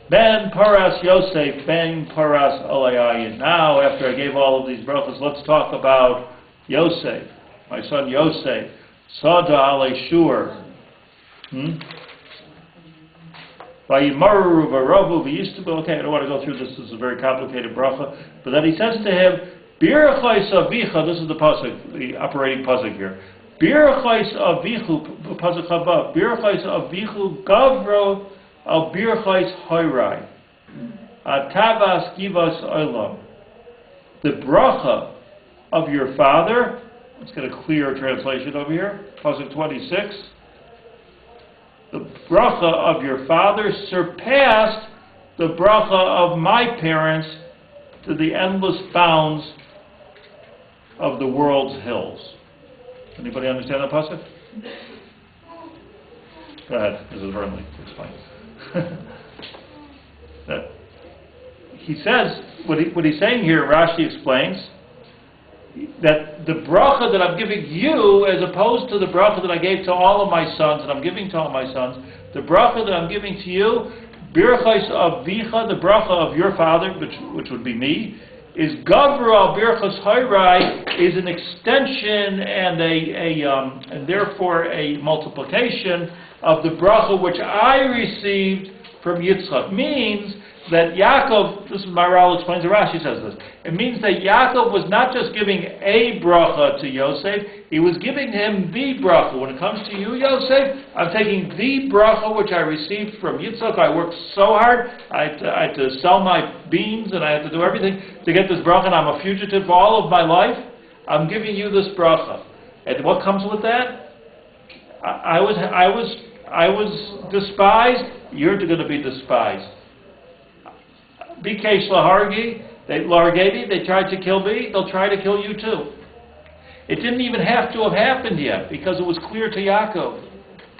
Speaker 1: Ben Paras Yosef, Ben Paras Alayayin. Now, after I gave all of these brachas, let's talk about Yosef, my son Yosef. Sada Aleshur. Vayimaru Varavu V'Yistabu. Okay, I don't want to go through this. This is a very complicated bracha. But then he says to him, Birachais Avicha. This is the pasuk, the operating pasuk here. Birachais Avichu, pasuk Chavav. Birachais Avichu Gavro Al Birachais Hoirai. Atavas Givas Olam. The bracha of your father. Let's get a clear translation over here. Pasuk 26. The bracha of your father surpassed the bracha of my parents to the endless bounds of the world's hills. Anybody understand that pasuk? Go ahead, Mrs. Burnley, explain. That he says, what he's saying here, Rashi explains, that the bracha that I'm giving you, as opposed to the bracha that I gave to all of my sons, and I'm giving to all my sons, the bracha that I'm giving to you, birchais avicha, the bracha of your father, which would be me, is gavra al birchas hayrai, is an extension and therefore a multiplication of the bracha which I received from Yitzchak. Means that Yaakov, this is Maral explains, Rashi says this, it means that Yaakov was not just giving a bracha to Yosef, he was giving him the bracha. When it comes to you, Yosef, I'm taking the bracha which I received from Yitzchak. I worked so hard, I had to sell my beans and I had to do everything to get this bracha, and I'm a fugitive for all of my life. I'm giving you this bracha. And what comes with that? I was despised, you're going to be despised. Bikesh lahargi, they tried to kill me, they'll try to kill you too. It didn't even have to have happened yet, because it was clear to Yaakov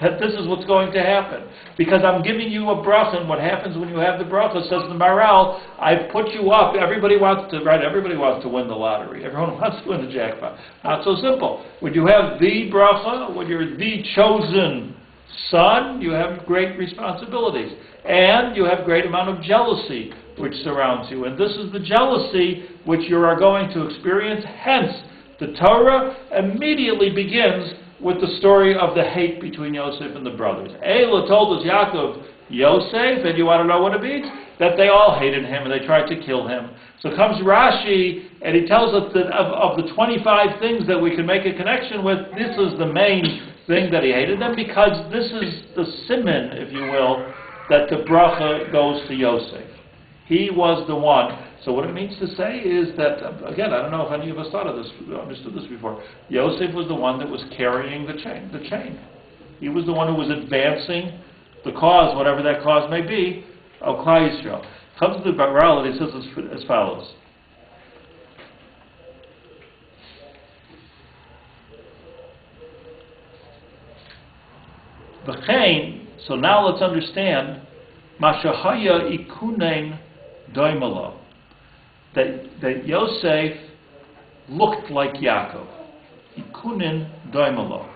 Speaker 1: that this is what's going to happen. Because I'm giving you a bracha, and what happens when you have the bracha, says the Maral, I've put you up. Everybody wants to win the lottery. Everyone wants to win the jackpot. Not so simple. When you have the bracha, when you're the chosen son, you have great responsibilities. And you have great amount of jealousy which surrounds you. And this is the jealousy which you are going to experience. Hence, the Torah immediately begins with the story of the hate between Yosef and the brothers. Eila told us Yaakov Yosef, and you want to know what it means? That they all hated him and they tried to kill him. So comes Rashi, and he tells us that of the 25 things that we can make a connection with, this is the main thing that he hated them, because this is the siman, if you will, that the bracha goes to Yosef. He was the one. So what it means to say is that, again, I don't know if any of us thought of this, understood this before. Yosef was the one that was carrying the chain. He was the one who was advancing the cause, whatever that cause may be, of Klal Yisrael. Comes to the Baral, and he says as follows. V'chein, so now let's understand, Mashahaya ikunen doimalo, that Yosef looked like Yaakov. Ikunen doimalo.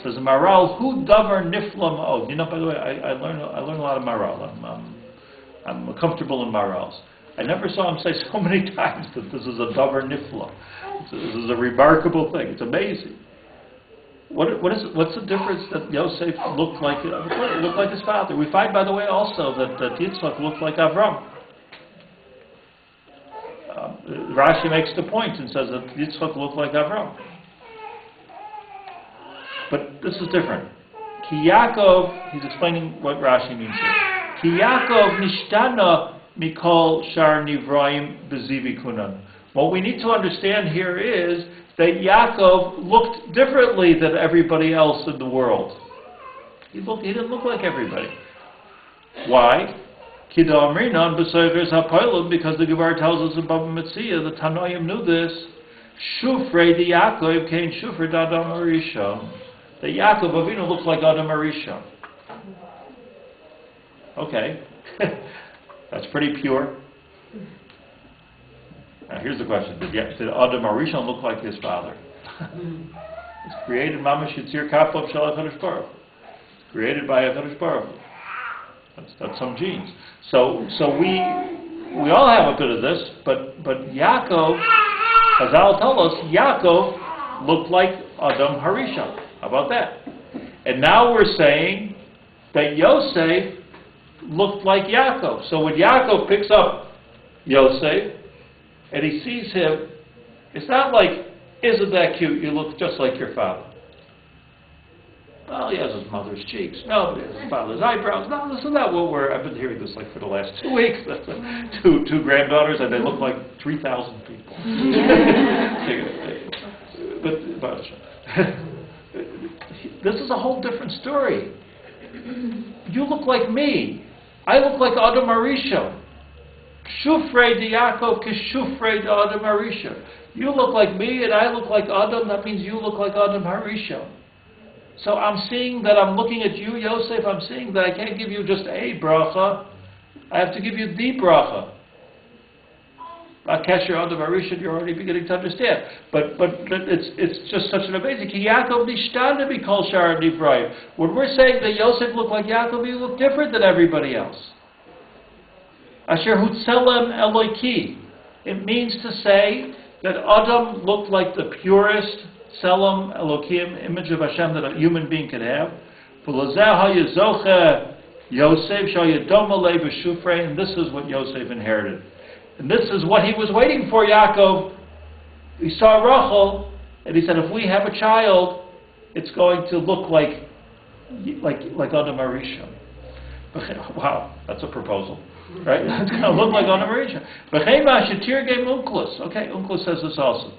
Speaker 1: Says the Maral, who davar niflam od. You know, by the way, I learn a lot of Maral. I'm comfortable in Marals. I never saw him say so many times that this is a davar nifla. This is a remarkable thing. It's amazing. What's the difference that Yosef looked like his father? We find, by the way, also that Yitzchak looked like Avram. Rashi makes the point and says that Yitzchak looked like Avram. But this is different. Ki Yaakov, he's explaining what Rashi means here. Ki Yaakov nishtana mikol shar nivraim bezivi kunan. What we need to understand here is that Yaakov looked differently than everybody else in the world. He didn't look like everybody. Why? Kida Amrinan b'soichers ha'poilim, because the Gemara tells us about Mitzrayim, the Tanoim knew this. Shufrei di Yaakov came Shufrei da Adam Arishon. That Yaakov Avinu looks like Adam Arishon. Okay, that's pretty pure. Now here's the question: Did Adam Arishon look like his father? It's created Mamash Yitzir Kapov Shel HaKadosh Baruch Hu. Created by HaKadosh Baruch Hu. That's some genes. So we all have a bit of this, but Yaakov, Chazal tell us, Yaakov looked like Adam Harishon. How about that? And now we're saying that Yosef looked like Yaakov. So when Yaakov picks up Yosef and he sees him, it's not like, isn't that cute? You look just like your father. Well, he has his mother's cheeks. No, but he has his father's eyebrows. No, this is not what I've been hearing this like for the last 2 weeks. two granddaughters, and they look like 3,000 people. but this is a whole different story. You look like me. I look like Adam Arisha. Shufrei de Yaakov k'shufrei de Adam Arisha. You look like me, and I look like Adam. That means you look like Adam Harisha. So I'm seeing that I'm looking at you, Yosef. I'm seeing that I can't give you just a bracha. I have to give you the bracha. Kesher Adam Harisha, you're already beginning to understand. But it's just such an amazing. Ki Yaakov nishtana mikol shar nivraim. When we're saying that Yosef looked like Yaakov, he looked different than everybody else. Asher hutzelem Eloki. It means to say that Adam looked like the purest Selam Elokim, image of Hashem that a human being could have. And this is what Yosef inherited. And this is what he was waiting for, Yaakov. He saw Rachel, and he said, if we have a child, it's going to look like Adam Arisha. Wow, that's a proposal. Right? It's going to look like Adam Arisha. Okay, Unklus says this also.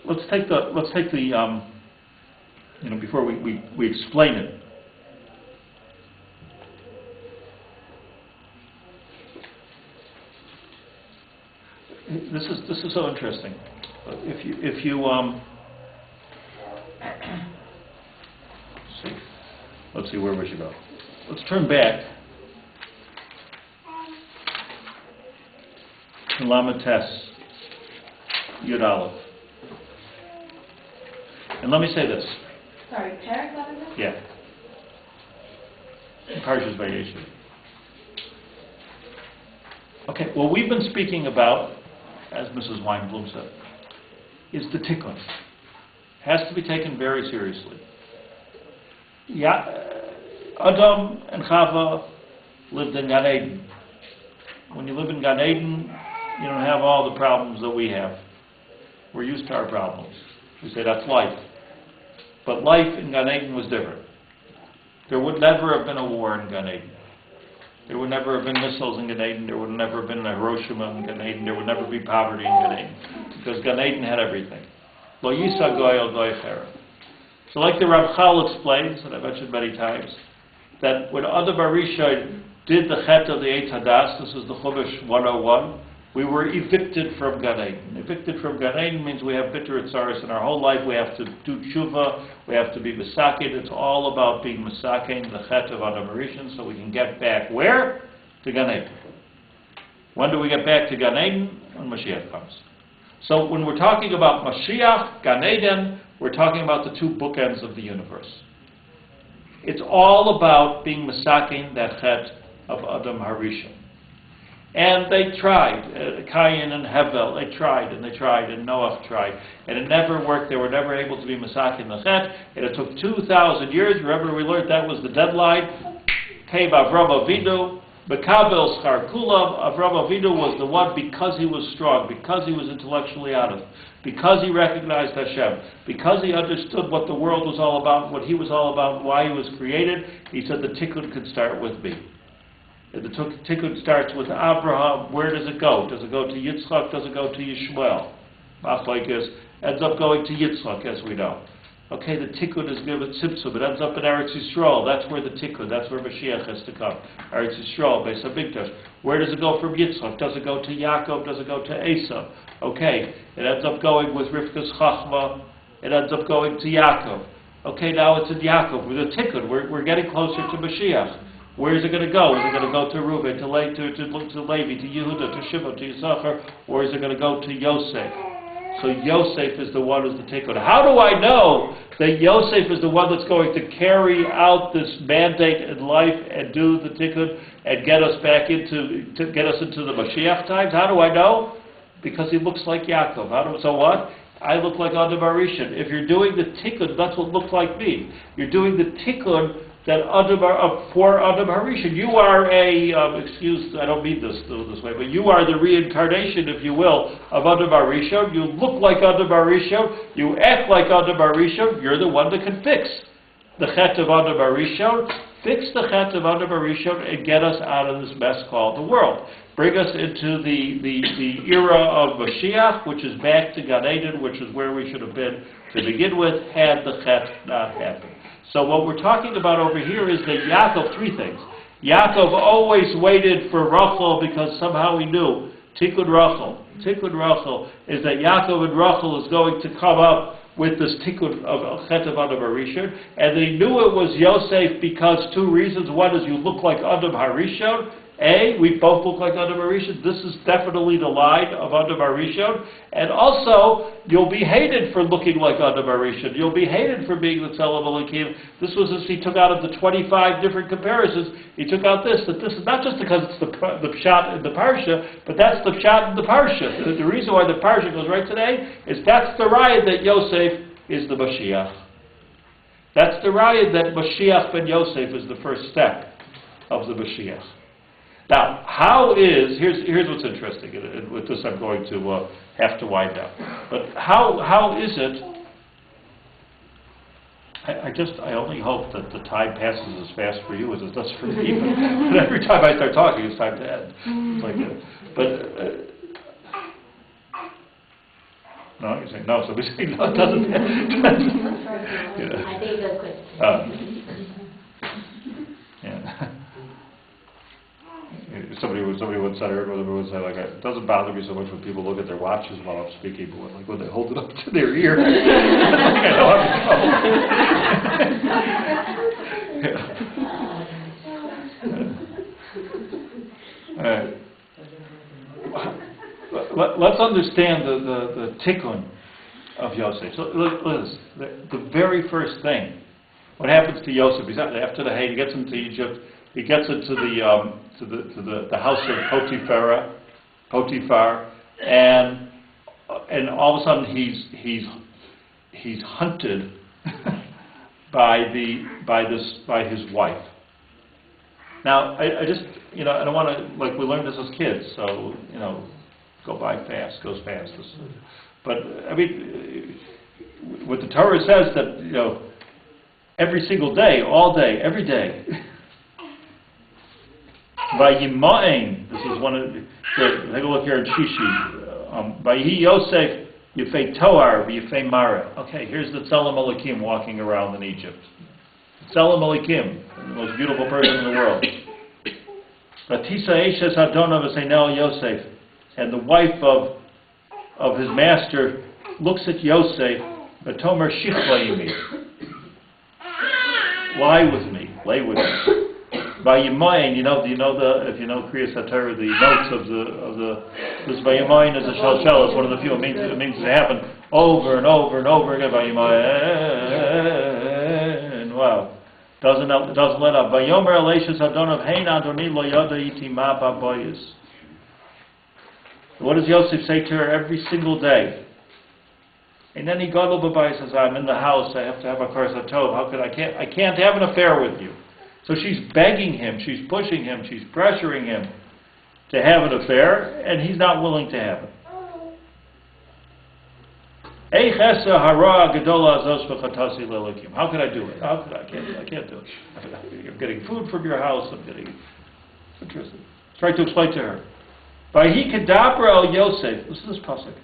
Speaker 1: Let's take the before we explain it. This is so interesting. If you let's see where we should go. Let's turn back to Lamed Tes Yud Aleph. And let me say this.
Speaker 4: Sorry, Parak Lamed Tes?
Speaker 1: Yeah. Parashat Vayeshev. Okay, what we've been speaking about, as Mrs. Weinblum said, is the tikkun. Has to be taken very seriously. Adam and Chava lived in Gan Eden. When you live in Gan Eden, you don't have all the problems that we have. We're used to our problems. We say that's life. But life in Gan Eden was different. There would never have been a war in Gan Eden. There would never have been missiles in Gan Eden. There would never have been a Hiroshima in Gan Eden. There would never be poverty in Gan Eden. Because Gan Eden had everything. Lo yisa goy al goy chera. So like the Rav Chal explains, and I've mentioned many times, that when Adam Arisha did the chet of the Eitz Hadas, this is the Chumash 101, we were evicted from Gan Eden. Evicted from Gan Eden means we have bitter tzaros in our whole life. We have to do tshuva. We have to be misaken. It's all about being misaken, the chet of Adam Arisha, so we can get back where? To Gan Eden. When do we get back to Gan Eden? When Mashiach comes. So when we're talking about Mashiach, Gan Eden, we're talking about the two bookends of the universe. It's all about being misaken, that chet of Adam Harisha. And they tried, Cain and Hevel, they tried, and Noach tried, and it never worked. They were never able to be misaken the chet, and it took 2,000 years. Remember, we learned that was the deadline. Came Avram Avinu, Mekabel schar kulav. Avraham Avinu was the one because he was strong, because he was intellectually honest, because he recognized Hashem, because he understood what the world was all about, what he was all about, why he was created. He said the tikkun could start with me. And the tikkun starts with Abraham. Where does it go? Does it go to Yitzchak? Does it go to Yishmael? Machlokes ends up going to Yitzchak, as we know. Okay, the tikkun is given tzimtzum. It ends up in Eretz Yisrael. That's where the tikkun, that's where Mashiach has to come. Eretz Yisrael, Beis HaMikdash. Where does it go from Yitzchak? Does it go to Yaakov? Does it go to Esav? Okay, it ends up going with Rivka's Chachma. It ends up going to Yaakov. Okay, now it's in Yaakov. With the tikkun, we're getting closer to Mashiach. Where is it going to go? Is it going to go to Reuben, to Levi, to Yehuda, to Shimon, to Yisachar? Or is it going to go to Yosef? So Yosef is the one who's the tikkun. How do I know that Yosef is the one that's going to carry out this mandate in life and do the tikkun and get us back into the Mashiach times? How do I know? Because he looks like Yaakov. So what? I look like Adam Arishan. If you're doing the tikkun, that's what looks like me. You're doing the tikkun that for Adam Harishan. You are I don't mean this way, but you are the reincarnation, if you will, of Adam Harishan. You look like Adam Harishan. You act like Adam Harishan. You're the one that can fix the chet of Adam Harishan. Fix the chet of Adam Harishan and get us out of this mess called the world. Bring us into the era of Mashiach, which is back to Gan Eden, which is where we should have been to begin with, had the chet not happened. So what we're talking about over here is that Yaakov, three things. Yaakov always waited for Rachel because somehow he knew, Tikkun Rachel is that Yaakov and Rachel is going to come up with this Tikkun of Chet of Adam Harishon, and they knew it was Yosef because two reasons. One is you look like Adam Harishon. We both look like Adam Harishon. This is definitely the line of Adam Harishon. And also, you'll be hated for looking like Adam Harishon. You'll be hated for being the Tzelem Elokim. This was as he took out of the 25 different comparisons. He took out this, that this is not just because it's the pshat in the parsha, but that's the pshat in the parsha. The reason why the parsha goes right today is that's the riot that Yosef is the Mashiach. That's the riot that Mashiach ben Yosef is the first step of the Mashiach. Now, here's what's interesting, and with this I'm going to have to wind up. But how is it, I only hope that the time passes as fast for you as it does for me, but every time I start talking, it's time to end. It's like no, you're saying no, somebody's saying no, it doesn't.
Speaker 2: I think that's good.
Speaker 1: Yeah. Somebody once said, I heard one would say, like, it doesn't bother me so much when people look at their watches while I'm speaking, but when they hold it up to their ear, like I know I'm in trouble. Let's understand the tikkun of Yosef. So, listen, the very first thing, what happens to Yosef, after the hate, he gets into Egypt. He gets into the house of Potiphar, and all of a sudden he's hunted by his wife. Now I just I don't want to, like, we learned this as kids, so goes fast. But I mean, what the Torah says that every single day, all day, every day. Vayimain, this is one of take a look here in Shishi. Vayi Yosef Yefei Toar Yefei Mara. Okay, here's the Tzelem Elokim walking around in Egypt. Tzelem Elokim, the most beautiful person in the world. Vatisa Eshes Adonai V'Seinel Yosef, and the wife of his master looks at Yosef. V'Tomer Shichla Yimi. Lie with me, lay with me. Vayimayin, if you know Kriyas HaTorah, the notes of this Vayimayin is a shalshel. It's one of the few. It means to happen over and over and over again. Vayimayin, wow, doesn't let up. Vayomer Elishes Adonav Hein Adoni Lo Yada Iti Ma Baboyis. What does Yosef say to her every single day? And then he got says, I'm in the house. I have to have a Parashat Vayeshev. I can't have an affair with you. So she's begging him, she's pushing him, she's pressuring him to have an affair, and he's not willing to have it. How can I do it? How could I can't do it. I'm getting food from your house. I'm getting interesting. Try to explain to her. Vahi kadabra el Yosef. Listen to this pasuk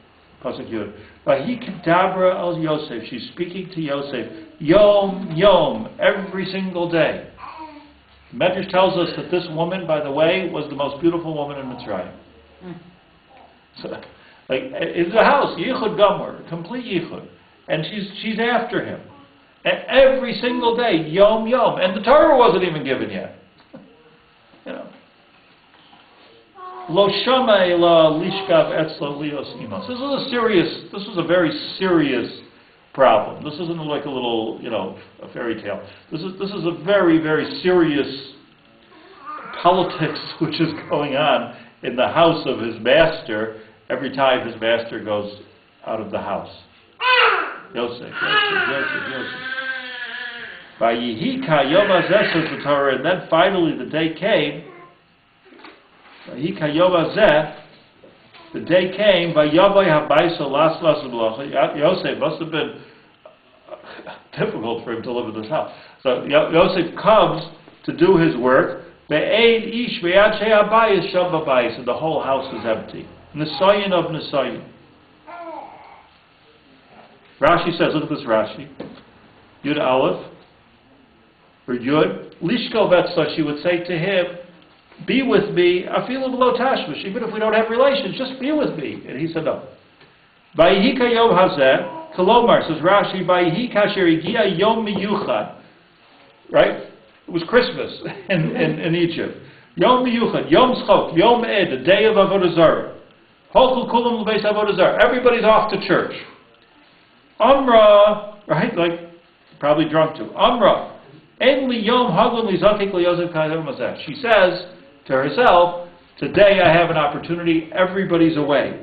Speaker 1: Yud. Vahi kadabra el Yosef. She's speaking to Yosef. Yom, every single day. The Medrash tells us that this woman, by the way, was the most beautiful woman in Mitzrayim. So, like, it's a house, yichud gomer, complete yichud, and she's after him, and every single day, yom, and the Torah wasn't even given yet. You know, lo shamei la lishkav etzlo lios imos. This was a very serious problem. This isn't like a little, a fairy tale. This is a very, very serious politics which is going on in the house of his master. Every time his master goes out of the house. Yosef. Vayihika yom hazeh, says the Torah, and then finally the day came. Vayihika yom hazeh, the day came. Vayavoy habayis las b'lacha. Yosef must have been difficult for him to live in this house. So Yosef comes to do his work. Ve'ein ish ve'ad shei habayis sham b'bayis, and the whole house is empty. Nisayin of Nisayin. Rashi says, look at this Rashi. Yud Aleph, or Yud, Lishko Vetzla, she would say to him, be with me, afilu b'lo tashmish, even if we don't have relations, just be with me. And he said no. Vayihika yom hazeh, Kolomar, says Rashi, Vayihika asher higia yom miyuchad. Right? It was Christmas in Egypt. Yom miyuchad, yom schok, yom ed, the day of Avodah Zarah. Everybody's off to church. Amra, right? Like, probably drunk too. Amra, she says to herself, today I have an opportunity, everybody's away.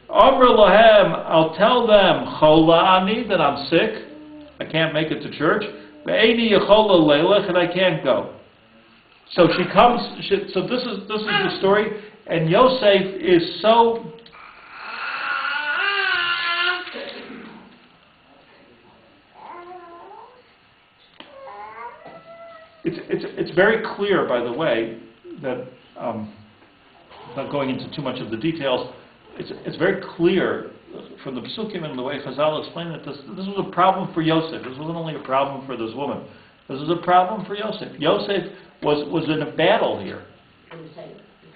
Speaker 1: Amra lahem, I'll tell them, chola ani, that I'm sick, I can't make it to church, and I can't go. So she comes, so this is the story. And Yosef is so it's very clear, by the way, that not going into too much of the details. It's very clear from the Pesukim and the way Chazal explained that this was a problem for Yosef. This wasn't only a problem for this woman. This was a problem for Yosef. Yosef was in a battle here.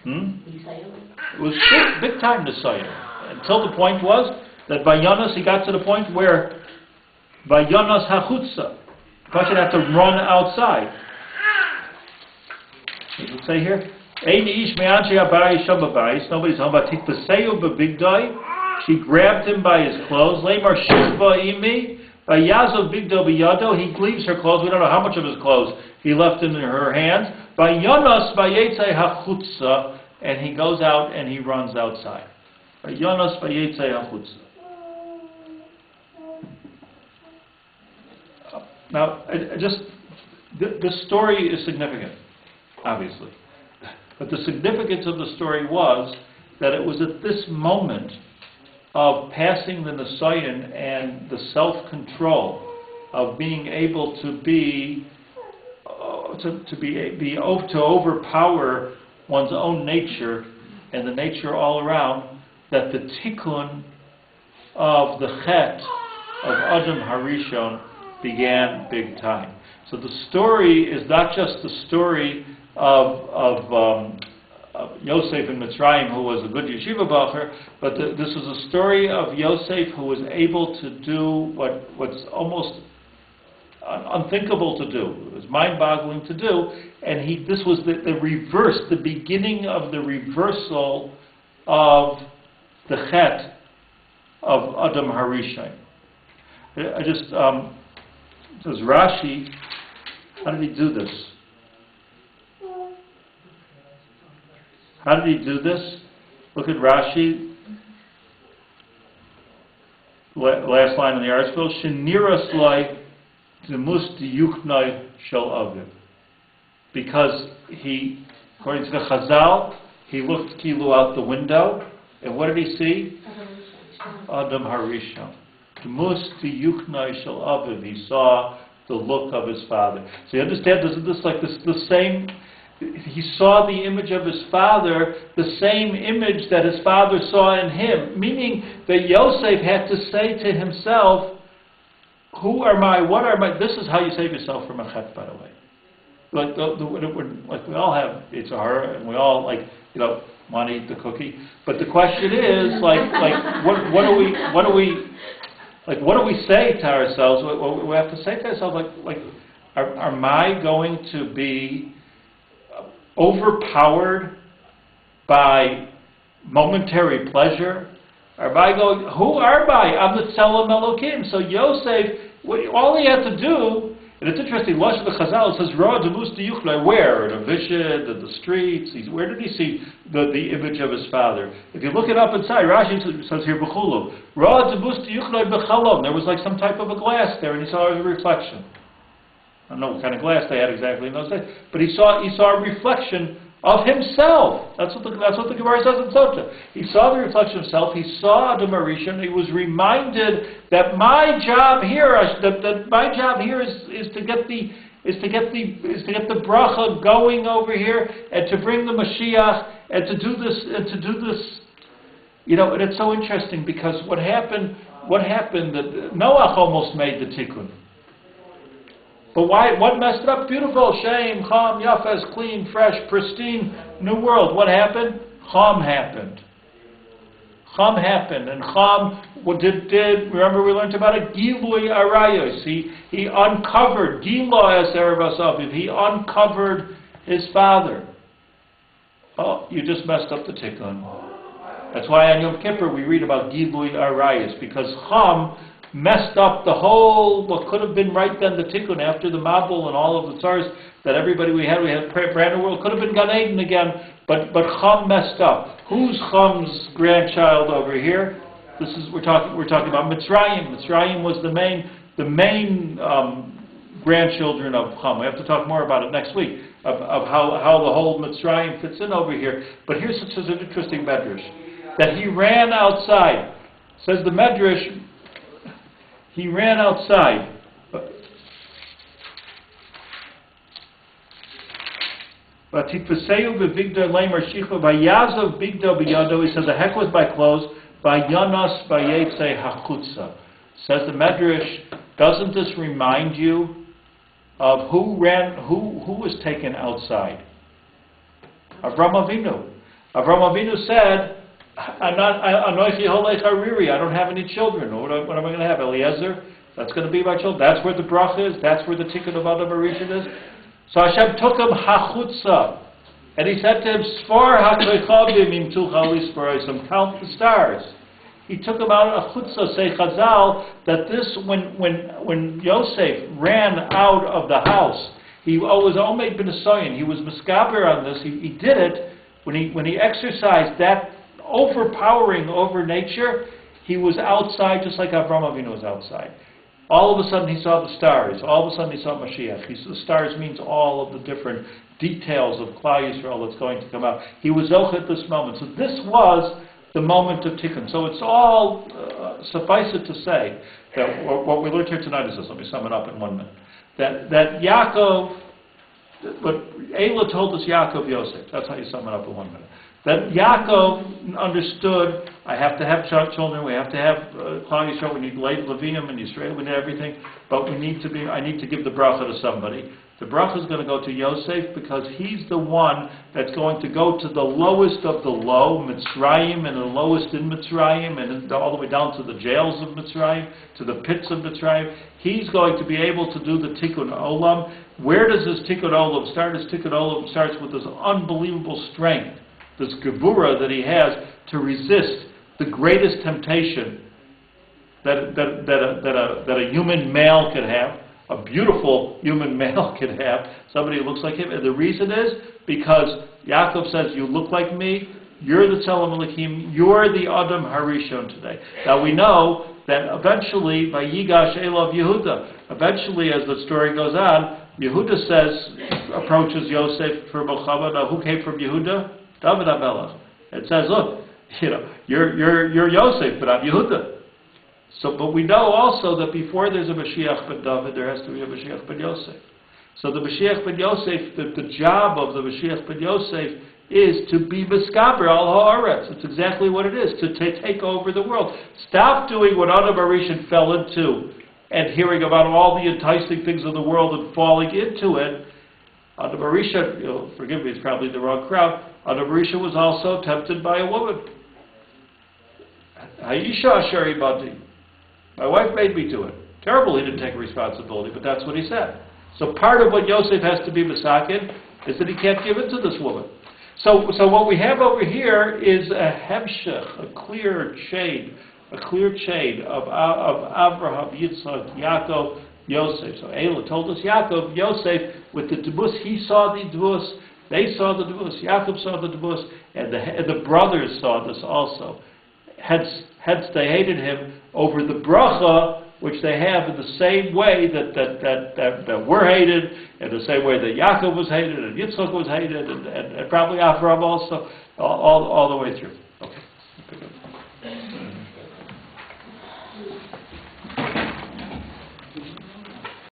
Speaker 1: It was big time to say it. Until the point was that Vayonos, he got to the point where Vayonos hachutza, the person had to run outside. What does it say here? Nobody's home. She grabbed him by his clothes. He leaves her clothes. We don't know how much of his clothes he left in her hands. And he goes out and he runs outside. Now, this story is significant, obviously. But the significance of the story was that it was at this moment of passing the Nisayan and the self-control of being able to to overpower one's own nature and the nature all around, that the tikkun of the chet of Adam Harishon began big time. So the story is not just the story of Yosef in Mitzrayim, who was a good yeshiva bacher, but this is a story of Yosef who was able to do what's almost unthinkable to do. It was mind-boggling to do, and this was the reverse, the beginning of the reversal of the chet of Adam Harishon. I just says Rashi, how did he do this? How did he do this? Look at Rashi. Last line in the article. Sheniras lai demus diyuknai shel aviv. because he, according to the Chazal, he looked kilu out the window, and what did he see? Adam Harishon. He saw the look of his father. So you understand, isn't this like the same? He saw the image of his father, the same image that his father saw in him. Meaning that Yosef had to say to himself, who am I? What am I? This is how you save yourself from a chet, by the way. Like we all have insure, and we all want to eat the cookie. But the question is, what do we say to ourselves? We have to say to ourselves, am I going to be overpowered by momentary pleasure? Am I going? Who am I? I'm the Tzelem Elokim. So Yosef, all he had to do, and it's interesting. Lush the Chazal says, "Ra demus diyuchlei." Where in a vision, in the streets? Where did he see the image of his father? If you look it up inside, Rashi says here, "B'chulu." Ra demus diyuchlei b'chalom. There was like some type of a glass there, and he saw a reflection. I don't know what kind of glass they had exactly in those days, but he saw a reflection of himself. That's what the Gemara says in Sotah. He saw the reflection of himself. He saw Adam Harishon. He was reminded that my job here, is to get the bracha going over here, and to bring the Mashiach, and to do this. And it's so interesting because what happened that Noach almost made the tikkun. But why? What messed it up? Beautiful, Shem, Cham, Yafes, clean, fresh, pristine, new world. What happened? Cham happened. Cham happened, and Cham did. Remember, we learned about it. Gilui arayos. He uncovered. Gilo es erev asaviv. He uncovered his father. Oh, you just messed up the tikkun. That's why on Yom Kippur we read about Gilui arayos, because Cham messed up the whole, what could have been right then the tikkun after the Mabul and all of the tsars that everybody we had brand new world, could have been Gan Eden again, but Cham messed up. Who's Cham's grandchild over here? We're talking about Mitzrayim. Mitzrayim was the main grandchildren of Cham. We have to talk more about it next week, of how the whole Mitzrayim fits in over here. But here's such an interesting medrash, that he ran outside. Says the medrash, he ran outside. He said the heck with my clothes. Says the medrash, doesn't this remind you of who was taken outside? Avram Avinu. Avram Avinu said, I don't have any children. What am I going to have? Eliezer? That's going to be my children. That's where the bracha is. That's where the tikkun of Adam Harishon is. So Hashem took him hachutza, and he said to him, Sfar ha'krechavim im tuchal isparosim, count the stars. He took him out of chutza. Say Chazal that this, when Yosef ran out of the house, he was omed ben Asoyin. He was miskaber on this. He did it when he exercised that overpowering over nature. He was outside just like Avram Avinu was outside. All of a sudden he saw the stars. All of a sudden he saw Mashiach. The stars means all of the different details of Klal Yisrael that's going to come out. He was zoch at this moment. So this was the moment of Tikkun. So it's all, suffice it to say, that what we learned here tonight is this. Let me sum it up in 1 minute. That Yaakov, what Eila told us Yaakov Yosef. That's how you sum it up in 1 minute. That Yaakov understood, I have to have children, we have to have Klal Yisrael, we need Levinim and Yisrael, we need everything, but I need to give the bracha to somebody. The bracha is going to go to Yosef because he's the one that's going to go to the lowest of the low, Mitzrayim, and the lowest in Mitzrayim, and all the way down to the jails of Mitzrayim, to the pits of Mitzrayim. He's going to be able to do the Tikkun Olam. Where does this Tikkun Olam start? His Tikkun Olam starts with this unbelievable strength, this gevura that he has to resist the greatest temptation that a human male could have, a beautiful human male could have, somebody who looks like him. And the reason is because Yaakov says, you look like me, you're the Tzelem Elokim, you're the Adam Harishon today. Now we know that eventually, by Yigash Elav Yehuda, eventually as the story goes on, Yehuda approaches Yosef for Milchama. Now, who came from Yehuda? David HaMelech. It says, look, you're Yosef, but I'm Yehuda. So, but we know also that before there's a Mashiach ben David, there has to be a Mashiach ben Yosef. So the Mashiach ben Yosef, the job of the Mashiach ben Yosef is to be Miskaber al haaretz. It's exactly what it is, to take over the world. Stop doing what Adam Arishan fell into and hearing about all the enticing things of the world and falling into it. Adam Arishan, forgive me, it's probably the wrong crowd. Adam Arishan was also tempted by a woman. Hayisha Asheri Badi. My wife made me do it. Terrible he didn't take responsibility, but that's what he said. So part of what Yosef has to be Masakin is that he can't give in to this woman. So what we have over here is a hemshech, a clear chain of Abraham, Yitzchak, Yaakov, Yosef. So Eila told us Yaakov, Yosef, with the debus, he saw the debus, they saw the debus, Yaakov saw the debus, and the brothers saw this also. Hence they hated him over the bracha, which they have in the same way that we're hated, in the same way that Yaakov was hated, and Yitzchak was hated, and probably Avraham also, all the way through.